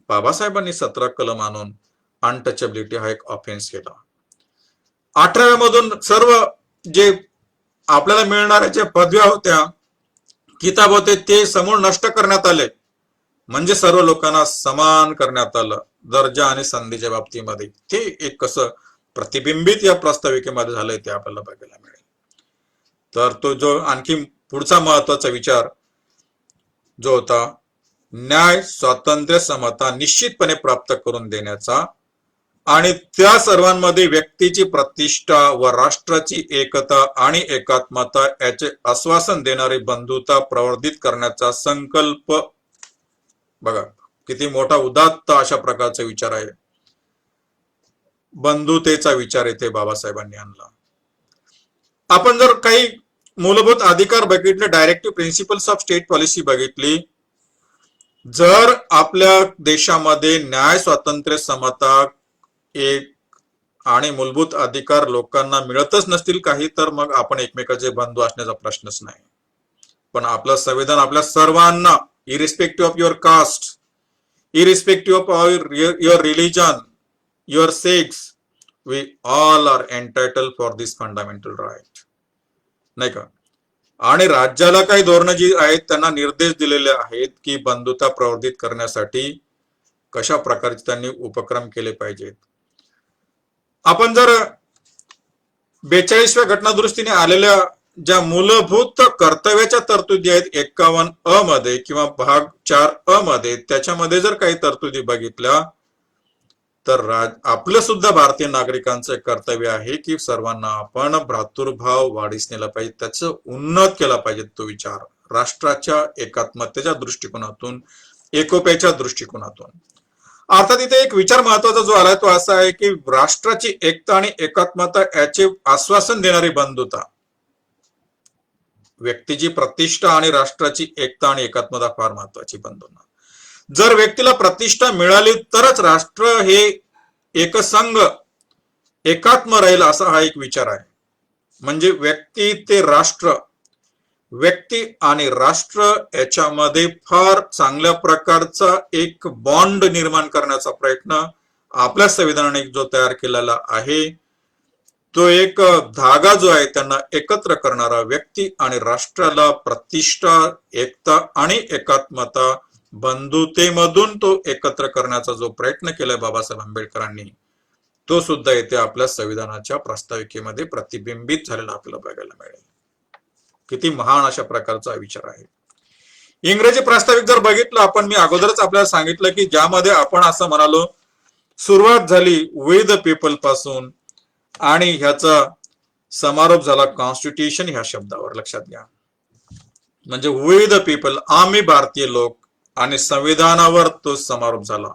बाबासाहेबांनी 17 कलम आणून अनटचेबिलिटी हा एक ऑफेन्स केला. 18व्या मधून सर्व जे आपल्याला मिळणाऱ्या ज्या पदव्या होत्या, किताब होते, ते समूळ नष्ट करण्यात आले. म्हणजे सर्व लोकांना समान करण्यात आलं दर्जा आणि संधीच्या बाबतीमध्ये. ते एक कसं प्रतिबिंबित या प्रस्ताविकेमध्ये झालंय ते आपल्याला बघायला मिळेल. तर तो जो आणखी पुढचा महत्वाचा विचार जो होता, न्याय, स्वातंत्र्य, समता निश्चितपणे प्राप्त करून देण्याचा आणि त्या सर्वांमध्ये व्यक्तीची प्रतिष्ठा व राष्ट्राची एकता आणि एकात्मता याचे आश्वासन देणारी बंधुता प्रवर्धित करण्याचा संकल्प. बघा किती मोठा उदात्त अशा प्रकारचा विचार आहे. बंधुतेचा विचार येथे बाबासाहेबांनी आणला. आपण जर काही मूलभूत अधिकार बघितले, directive principles of state policy बघितली, जर आपल्या देशामध्ये न्याय, स्वातंत्र्य, समता एक आणि मूलभूत अधिकार लोकांना मिळतच नसतील काही, तर मग आपण एकमेकाचे बंधू असण्याचा प्रश्नच नाही. पण आपलं संविधान आपल्या सर्वांना, irrespective of your caste, irrespective of your religion, your sex, we all are entitled for this fundamental right. नाही का? आणि राज्याला काही धोरणं जी आहेत त्यांना निर्देश दिलेले आहेत की बंधुता प्रवर्धित करण्यासाठी कशा प्रकारचे त्यांनी उपक्रम केले पाहिजेत. आपण जर 42व्या घटनादुरुस्तीने आलेल्या ज्या मूलभूत कर्तव्याच्या तरतुदी आहेत 51 मध्ये किंवा भाग 4 मध्ये, त्याच्यामध्ये जर काही तरतुदी बघितल्या तर आपलं सुद्धा भारतीय नागरिकांचं कर्तव्य आहे की सर्वांना आपण भ्रातृभाव वाढीस नेला पाहिजे, त्याचं उन्नत केला पाहिजे. तो विचार राष्ट्राच्या एकात्मतेच्या दृष्टिकोनातून, एकोप्याच्या दृष्टिकोनातून. अर्थात इथे एक विचार महत्वाचा जो आलाय तो असा आहे की राष्ट्राची एकता आणि एकात्मता याचे आश्वासन देणारी बंधुता, व्यक्तीची प्रतिष्ठा आणि राष्ट्राची एकता आणि एकात्मता फार महत्वाची. बंधूंना, जर व्यक्तीला प्रतिष्ठा मिळाली तरच राष्ट्र हे एकसंघ एकात्म राहील असा हा एक विचार आहे. म्हणजे व्यक्ती ते राष्ट्र, व्यक्ती आणि राष्ट्र याच्यामध्ये फार चांगल्या प्रकारचा एक बॉन्ड निर्माण करण्याचा प्रयत्न आपल्या संविधानाने जो तयार केलेला आहे, तो एक धागा जो आहे त्यांना एकत्र करणारा, व्यक्ती आणि राष्ट्राला प्रतिष्ठा, एकता आणि एकात्मता, बंधुतेमधून तो एकत्र करण्याचा जो प्रयत्न केलाय बाबासाहेब आंबेडकरांनी, तो सुद्धा येथे आपल्या संविधानाच्या प्रास्ताविकेमध्ये प्रतिबिंबित झालेला आपल्याला बघायला मिळेल. किती महान अशा प्रकारचा विचार आहे. इंग्रजी प्रास्ताविक जर बघितलं आपण, मी अगोदरच आपल्याला सांगितलं की ज्यामध्ये आपण असं म्हणालो, सुरुवात झाली वी द पीपल पासून आणि ह्याचा समारोप झाला कॉन्स्टिट्यूशन ह्या शब्दावर. लक्षात घ्या, म्हणजे वी द पीपल, आम्ही भारतीय लोक, आणि संविधानावर तो समारोप झाला.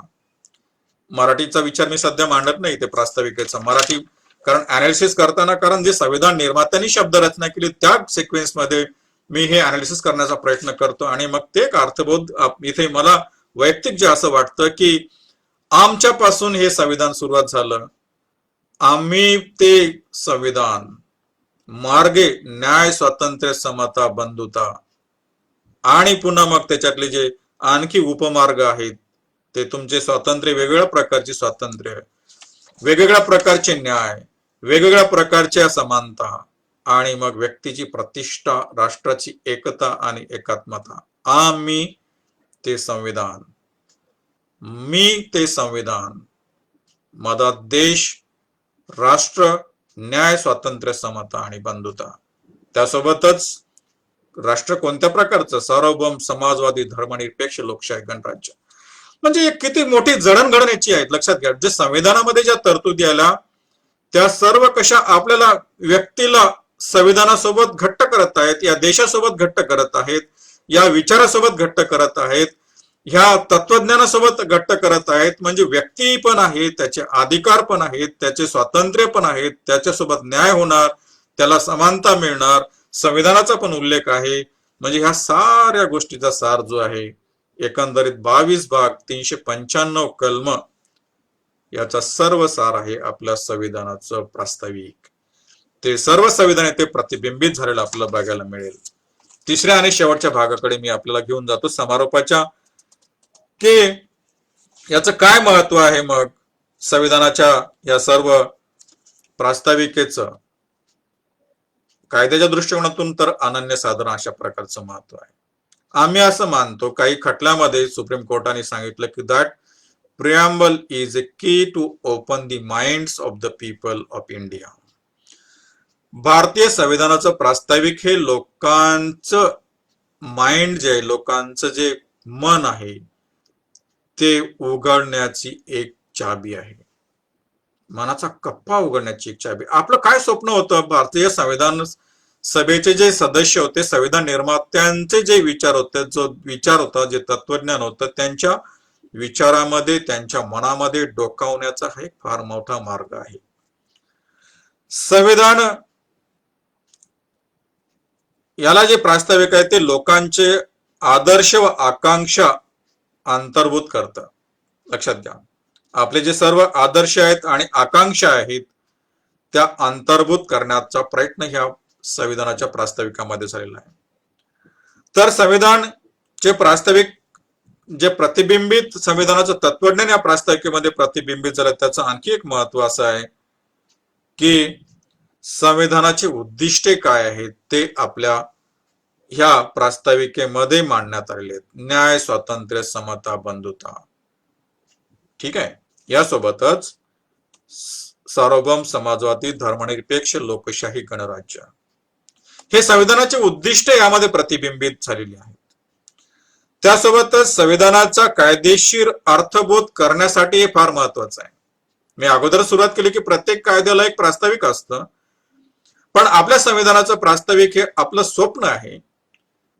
मराठीचा विचार मी सध्या मांडत नाही ते प्रास्ताविकेचा, मराठी कारण अनालिसिस करताना, कारण जे संविधान निर्मात्यांनी शब्द रचना केली त्या सिक्वेन्स मध्ये मी हे अनालिसिस करण्याचा प्रयत्न करतो. आणि मग ते एक अर्थबोध इथे मला वैयक्तिक जे असं वाटतं की आमच्यापासून हे संविधान सुरुवात झालं, आम्ही ते संविधान मार्गे न्याय, स्वातंत्र्य, समता, बंधुता आणि पुन्हा मग त्याच्यातले जे आणखी उपमार्ग आहेत ते तुमचे स्वातंत्र्य, वेगवेगळ्या प्रकारचे स्वातंत्र्य, वेगवेगळ्या प्रकारचे न्याय, वेगवेगळ्या प्रकारच्या समानता आणि मग व्यक्तीची प्रतिष्ठा, राष्ट्राची एकता आणि एकात्मता. आम्ही ते संविधान, मी ते संविधान, माझा देश, राष्ट्र, न्याय, स्वातंत्र्य, समता आणि बंधुता. त्यासोबतच राष्ट्र कोणत्या प्रकारचं? सार्वभौम, समाजवादी, धर्मनिरपेक्ष, लोकशाही, गणराज्य. म्हणजे किती मोठी जडणघडण याची आहे. लक्षात घ्या, जे संविधानामध्ये ज्या तरतुदी आल्या त्या सर्व कशा आपल्याला व्यक्तीला संविधानासोबत घट्ट करत आहेत, या देशासोबत घट्ट करत आहेत, या विचारासोबत घट्ट करत आहेत, ह्या तत्वज्ञानासोबत घट्ट करत आहेत. म्हणजे व्यक्ती पण आहे, त्याचे अधिकार पण आहेत, त्याचे स्वातंत्र्य पण आहेत, त्याच्यासोबत न्याय होणार, त्याला समानता मिळणार, संविधानाचा पण उल्लेख आहे. म्हणजे ह्या साऱ्या गोष्टीचा सार जो आहे, एकंदरीत 22 भाग, 395 कलम, याचा सर्व सार आहे आपल्या संविधानाचं प्रास्ताविक. ते सर्व संविधान ते प्रतिबिंबित झालेलं आपल्याला बघायला मिळेल. तिसऱ्या आणि शेवटच्या भागाकडे मी आपल्याला घेऊन जातो समारोपाच्या, की याचं काय महत्व आहे मग संविधानाच्या या सर्व प्रास्ताविकेचं. कायद्याच्या दृष्टिकोनातून तर अनन्यसाधारण अशा प्रकारचं महत्व आहे. आम्ही असं मानतो, काही खटल्यामध्ये सुप्रीम कोर्टाने सांगितलं की that प्रिॲम्बल is a key to open the minds of the people of India. भारतीय संविधानाचं प्रास्ताविक हे लोकांचं माइंड जे आहे, लोकांचं जे मन आहे ते उघडण्याची एक चाबी आहे, मनाचा कप्पा उघडण्याची एक चाबी. आपलं काय स्वप्न होतं? भारतीय संविधान सभेचे जे सदस्य होते, संविधान निर्मात्यांचे जे विचार होते, जो विचार होता, जे तत्वज्ञान होतं, त्यांच्या विचारामध्ये, त्यांच्या मनामध्ये डोकावण्याचा हा एक फार मोठा मार्ग आहे. संविधान याला जे प्रास्ताविक आहे ते लोकांचे आदर्श व आकांक्षा अंतर्भूत करतं. लक्षात घ्या, आपले जे सर्व आदर्श आहेत आणि आकांक्षा आहेत त्या अंतर्भूत करण्याचा प्रयत्न ह्या संविधानाच्या प्रास्ताविकामध्ये झालेला आहे. तर संविधान चे प्रास्ताविक जे प्रतिबिंबित संविधानाचं तत्वज्ञान या प्रास्ताविकेमध्ये प्रतिबिंबित झालं, त्याचं आणखी एक महत्व असं आहे की संविधानाचे उद्दिष्टे काय आहेत ते आपल्या ह्या प्रास्ताविकेमध्ये मांडण्यात आलेले आहेत. न्याय, स्वातंत्र्य, समता, बंधुता. ठीक आहे, यासोबतच सार्वभौम, समाजवादी, धर्मनिरपेक्ष, लोकशाही, गणराज्य, हे संविधानाचे उद्दिष्ट यामध्ये प्रतिबिंबित झालेले आहेत. त्यासोबतच संविधानाचा कायदेशीर अर्थबोध करण्यासाठी हे फार महत्वाचं आहे. मी अगोदर सुरुवात केली की प्रत्येक कायद्याला एक प्रास्ताविक असतं, पण आपल्या संविधानाचं प्रास्ताविक हे आपलं स्वप्न आहे.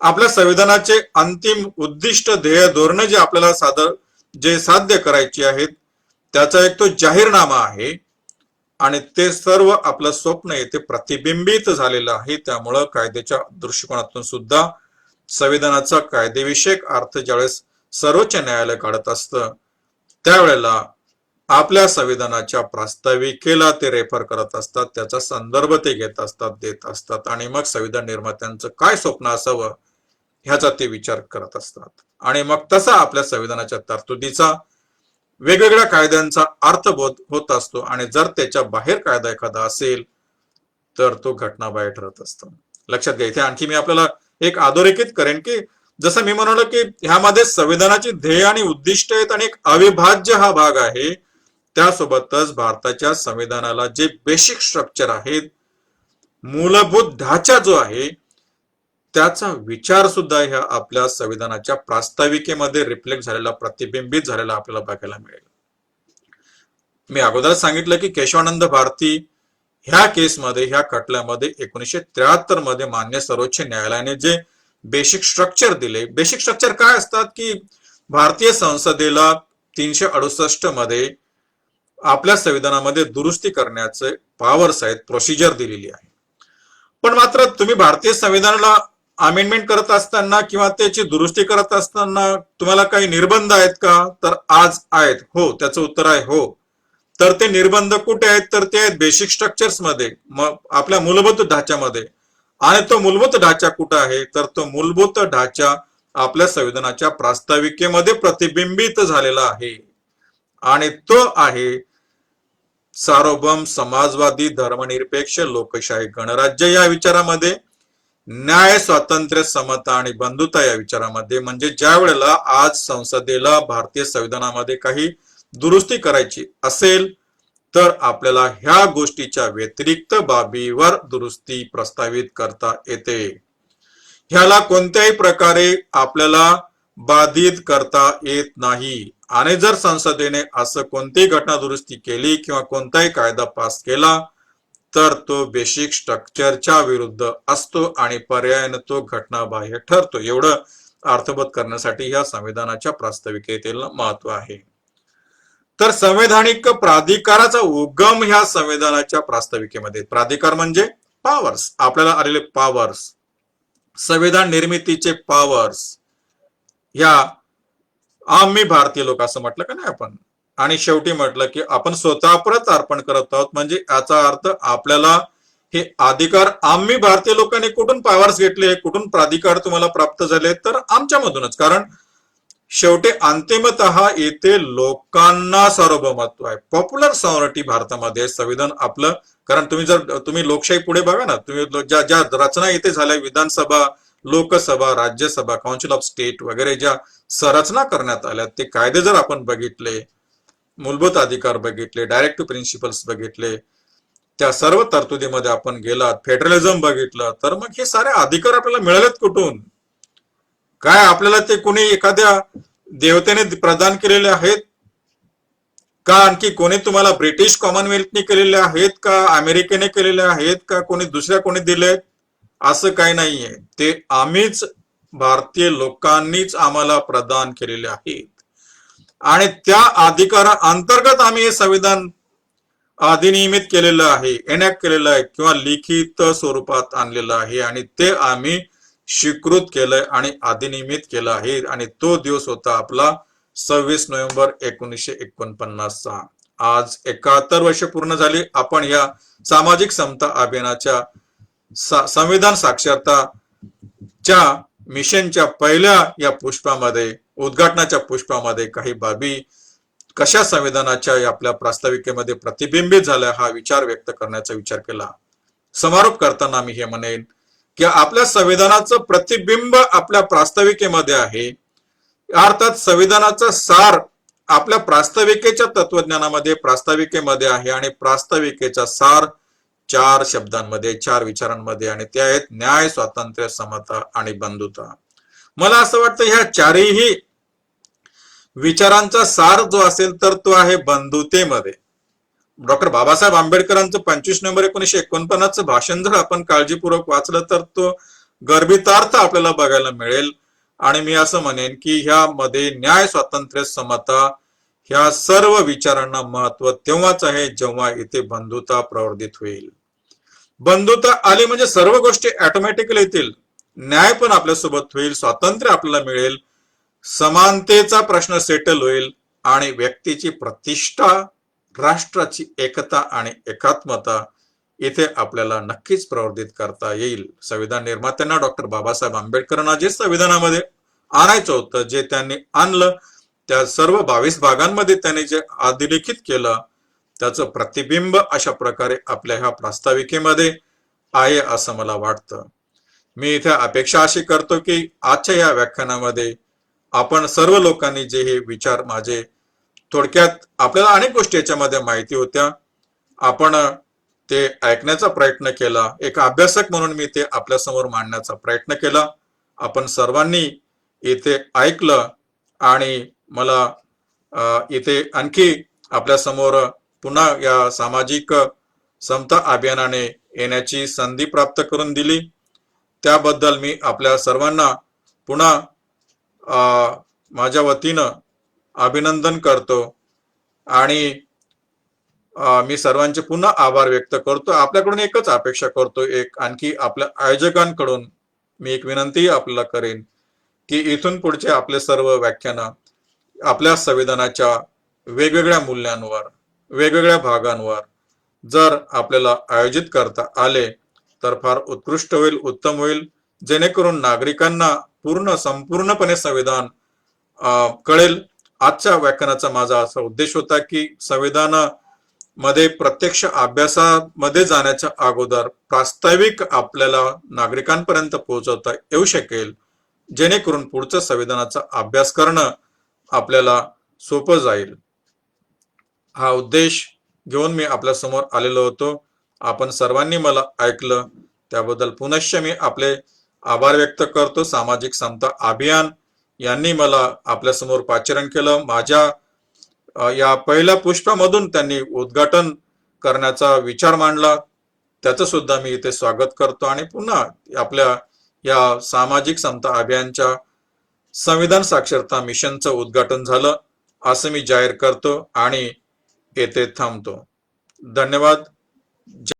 आपल्या संविधानाचे अंतिम उद्दिष्ट, ध्येय, धोरण जे आपल्याला जे साध्य करायची आहेत त्याचा एक तो जाहीरनामा आहे आणि ते सर्व आपलं स्वप्न येथे प्रतिबिंबित झालेलं आहे. त्यामुळं कायद्याच्या दृष्टिकोनातून सुद्धा संविधानाचा कायदेविषयक अर्थ ज्यावेळेस सर्वोच्च न्यायालय काढत असतं त्यावेळेला आपल्या संविधानाच्या प्रास्ताविकेला ते रेफर करत असतात, त्याचा संदर्भ ते घेत असतात, देत असतात आणि मग संविधान निर्मात्यांचं काय स्वप्न असावं ह्याचा ते विचार करत असतात आणि मग तसा आपल्या संविधानाच्या तरतुदीचा वेगवेगळ्या कायद्यांचा अर्थबोध होत असतो आणि जर त्याच्या बाहेर कायदा एखादा असेल तर तो घटनाबाह्य ठरत असतो. लक्षात घ्या, इथे आणखी मी आपल्याला एक अधोरेखित करेन की जसं मी म्हणालो की ह्यामध्ये संविधानाची ध्येय आणि उद्दिष्ट आहेत आणि एक अविभाज्य हा भाग आहे. त्यासोबतच भारताच्या संविधानाला जे बेसिक स्ट्रक्चर आहेत, मूलभूत ढाचा जो आहे त्याचा विचार सुद्धा ह्या आपल्या संविधानाच्या प्रास्ताविकेमध्ये रिफ्लेक्ट झालेला, प्रतिबिंबित झालेला आपल्याला बघायला मिळेल. मी अगोदरच सांगितलं की केशवानंद भारती ह्या केसमध्ये, ह्या खटल्यामध्ये 1973 मध्ये मान्य सर्वोच्च न्यायालयाने जे बेसिक स्ट्रक्चर दिले, बेसिक स्ट्रक्चर काय असतात की भारतीय संसदेला 368 मध्ये आपल्या संविधानामध्ये दुरुस्ती करण्याचे पॉवर्स आहेत, प्रोसिजर दिलेली आहे. पण मात्र तुम्ही भारतीय संविधानाला अमेंडमेंट करत असताना किंवा त्याची दुरुस्ती करत असताना तुम्हाला काही निर्बंध आहेत का? तर आज आहेत. हो, त्याचं उत्तर आहे हो. तर ते निर्बंध कुठे आहेत? तर ते आहेत बेसिक स्ट्रक्चर्स मध्ये, आपल्या मूलभूत ढाच्यामध्ये. आणि तो मूलभूत ढाचा कुठं आहे? तर तो मूलभूत ढाचा आपल्या संविधानाच्या प्रास्ताविकेमध्ये प्रतिबिंबित झालेला आहे आणि तो आहे सार्वभौम समाजवादी धर्मनिरपेक्ष लोकशाही गणराज्य या विचारामध्ये, न्याय स्वातंत्र्य समता आणि बंधुता या विचारामध्ये. म्हणजे ज्या वेळेला आज संसदेला भारतीय संविधानामध्ये काही दुरुस्ती करायची असेल तर आपल्याला ह्या गोष्टीच्या व्यतिरिक्त बाबीवर दुरुस्ती प्रस्तावित करता येते. ह्याला कोणत्याही प्रकारे आपल्याला बाधित करता येत नाही. आणि जर संसदेने असं कोणतीही घटना दुरुस्ती केली किंवा कोणताही कायदा पास केला तर तो बेसिक स्ट्रक्चरच्या विरुद्ध असतो आणि पर्यायाने तो घटनाबाह्य ठरतो. एवढं अर्थबोध करण्यासाठी ह्या संविधानाच्या प्रास्ताविकेतील महत्व आहे. तर संवैधानिक प्राधिकाराचा उगम ह्या संविधानाच्या प्रास्ताविकेमध्ये, प्राधिकार म्हणजे पॉवर्स, आपल्याला आलेले पॉवर्स, संविधान निर्मितीचे पॉवर्स, ह्या आम्ही भारतीय लोक असं म्हटलं का नाही आपण, आणि शेवटी म्हटलं की आपण स्वतः परत अर्पण करत आहोत. म्हणजे याचा अर्थ आपल्याला हे अधिकार आम्ही भारतीय लोकांनी कुठून पॉवर्स घेतले, कुठून प्राधिकार तुम्हाला प्राप्त झाले? तर आमच्यामधूनच. कारण शेवटी अंतिमतः येथे लोकांना सार्वभौमत्व आहे, पॉप्युलर सॉव्हर्निटी भारतामध्ये संविधान आपलं. कारण तुम्ही लोकशाही पुढे बघा ना, तुम्ही ज्या रचना इथे झाल्या, Vidhan Sabha, Lok Sabha, Rajya Sabha, council of state वगैरे ज्या संरचना करण्यात आल्या, ते कायदे जर आपण बघितले, मूलभूत अधिकार बघितले, डायरेक्टिव्ह प्रिन्सिपल्स बघितले, त्या सर्व तरतुदीमध्ये आपण गेलात, फेडरलिझम बघितलं, तर मग हे सारे अधिकार आपल्याला मिळालेत कुठून? काय आपल्याला ते कोणी एखाद्या देवतेने प्रदान केलेले आहेत का? आणखी कोणी तुम्हाला ब्रिटिश कॉमनवेल्थने केलेले आहेत का? अमेरिकेने केलेले आहेत का? कोणी दुसऱ्या कोणी दिलेत? असं काही नाहीये. ते आम्हीच, भारतीय लोकांनीच आम्हाला प्रदान केलेले आहेत आणि त्या अधिकारा अंतर्गत आम्ही हे संविधान अधिनियमित केलेलं आहे, एनॅक्ट केलेलं आहे किंवा लिखित स्वरूपात आणलेलं आहे आणि ते आम्ही स्वीकृत केलंय आणि अधिनियमित केलं आहे. आणि तो दिवस होता आपला 26 नोव्हेंबर 1949 आज 71 वर्ष पूर्ण झाली. आपण या सामाजिक समता अभियानाच्या संविधान साक्षरताच्या मिशनच्या पहिल्या या पुष्पामध्ये, उद्घाटनाच्या पुष्पामध्ये काही बाबी कशा संविधानाच्या आपल्या प्रास्ताविकेमध्ये प्रतिबिंबित झाल्या हा विचार व्यक्त करण्याचा विचार केला. समारोप करताना मी हे म्हणेन की आपल्या संविधानाचं प्रतिबिंब आपल्या प्रास्ताविकेमध्ये आहे. अर्थात संविधानाचा सार आपल्या प्रास्ताविकेच्या तत्वज्ञानामध्ये, प्रास्ताविकेमध्ये आहे आणि प्रास्ताविकेचा सार 4 शब्दांमध्ये, 4 विचारांमध्ये, आणि ते आहेत न्याय, स्वातंत्र्य, समता आणि बंधुता. मला असं वाटतं ह्या चारही विचारांचा सार जो असेल तर तो आहे बंधुतेमध्ये. डॉक्टर बाबासाहेब आंबेडकरांचं 25 नोव्हेंबर 1949 भाषण जर आपण काळजीपूर्वक वाचलं तर तो गर्भितार्थ आपल्याला बघायला मिळेल. आणि मी असं म्हणेन की ह्यामध्ये न्याय, स्वातंत्र्य, समता ह्या सर्व विचारांना महत्व तेव्हाच आहे जेव्हा इथे बंधुता प्रवर्धित होईल. बंधुता आली म्हणजे सर्व गोष्टी ऑटोमॅटिकली येतील. न्याय पण आपल्यासोबत होईल, स्वातंत्र्य आपल्याला मिळेल, समानतेचा प्रश्न सेटल होईल आणि व्यक्तीची प्रतिष्ठा राष्ट्राची एकता आणि एकात्मता इथे आपल्याला नक्कीच प्रवर्धित करता येईल. संविधान निर्मात्यांना डॉक्टर बाबासाहेब आंबेडकरांना जे संविधानामध्ये आणायचं होतं, जे त्यांनी आणलं, त्या सर्व 22 भागांमध्ये त्यांनी जे अधिलिखित केलं त्याचं प्रतिबिंब अशा प्रकारे आपल्या ह्या प्रास्ताविकेमध्ये आहे असं मला वाटतं. मी इथे अपेक्षा अशी करतो की आजच्या या व्याख्यानामध्ये आपण सर्व लोकांनी जे हे विचार माझे थोडक्यात, आपल्याला अनेक गोष्टी याच्यामध्ये माहिती होत्या, आपण ते ऐकण्याचा प्रयत्न केला. एक अभ्यासक म्हणून मी ते आपल्या समोर मांडण्याचा प्रयत्न केला. आपण सर्वांनी इथे ऐकलं आणि मला इथे आणखी आपल्या समोर पुन्हा या सामाजिक समता अभियानाने येण्याची संधी प्राप्त करून दिली. त्याबद्दल मी आपल्या सर्वांना पुन्हा माझ्या वतीनं अभिनंदन करतो आणि मी सर्वांचे पुन्हा आभार व्यक्त करतो. आपल्याकडून एकच अपेक्षा करतो, एक आणखी आपल्या आयोजकांकडून मी एक विनंती आपल्याला करेन की इथून पुढचे आपले सर्व व्याख्यान आपल्या संविधानाच्या वेगवेगळ्या मूल्यांवर, वेगवेगळ्या भागांवर जर आपल्याला आयोजित करता आले तर फार उत्कृष्ट होईल, उत्तम होईल, जेणेकरून नागरिकांना संपूर्णपणे संविधान कळेल. आजच्या व्याख्यानाचा माझा असा उद्देश होता की संविधान मध्ये प्रत्यक्ष अभ्यासामध्ये जाण्याच्या अगोदर प्रास्ताविक आपल्याला नागरिकांपर्यंत पोहोचवता येऊ शकेल, जेणेकरून पुढच्या संविधानाचा अभ्यास करणं आपल्याला सोपं जाईल. हा उद्देश घेऊन मी आपल्या समोर आलेलो होतो. आपण सर्वांनी मला ऐकलं त्याबद्दल पुनश्च मी आपले आभार व्यक्त करतो. सामाजिक समता अभियान यांनी मला आपल्या समोर पाचारण केलं. माझ्या या पहिल्या पुष्पामधून त्यांनी उद्घाटन करण्याचा विचार मांडला, त्याचं सुद्धा मी इथे स्वागत करतो. आणि पुन्हा आपल्या या सामाजिक समता अभियानच्या संविधान साक्षरता मिशनचं उद्घाटन झालं असं मी जाहीर करतो आणि येथे थांबतो. धन्यवाद.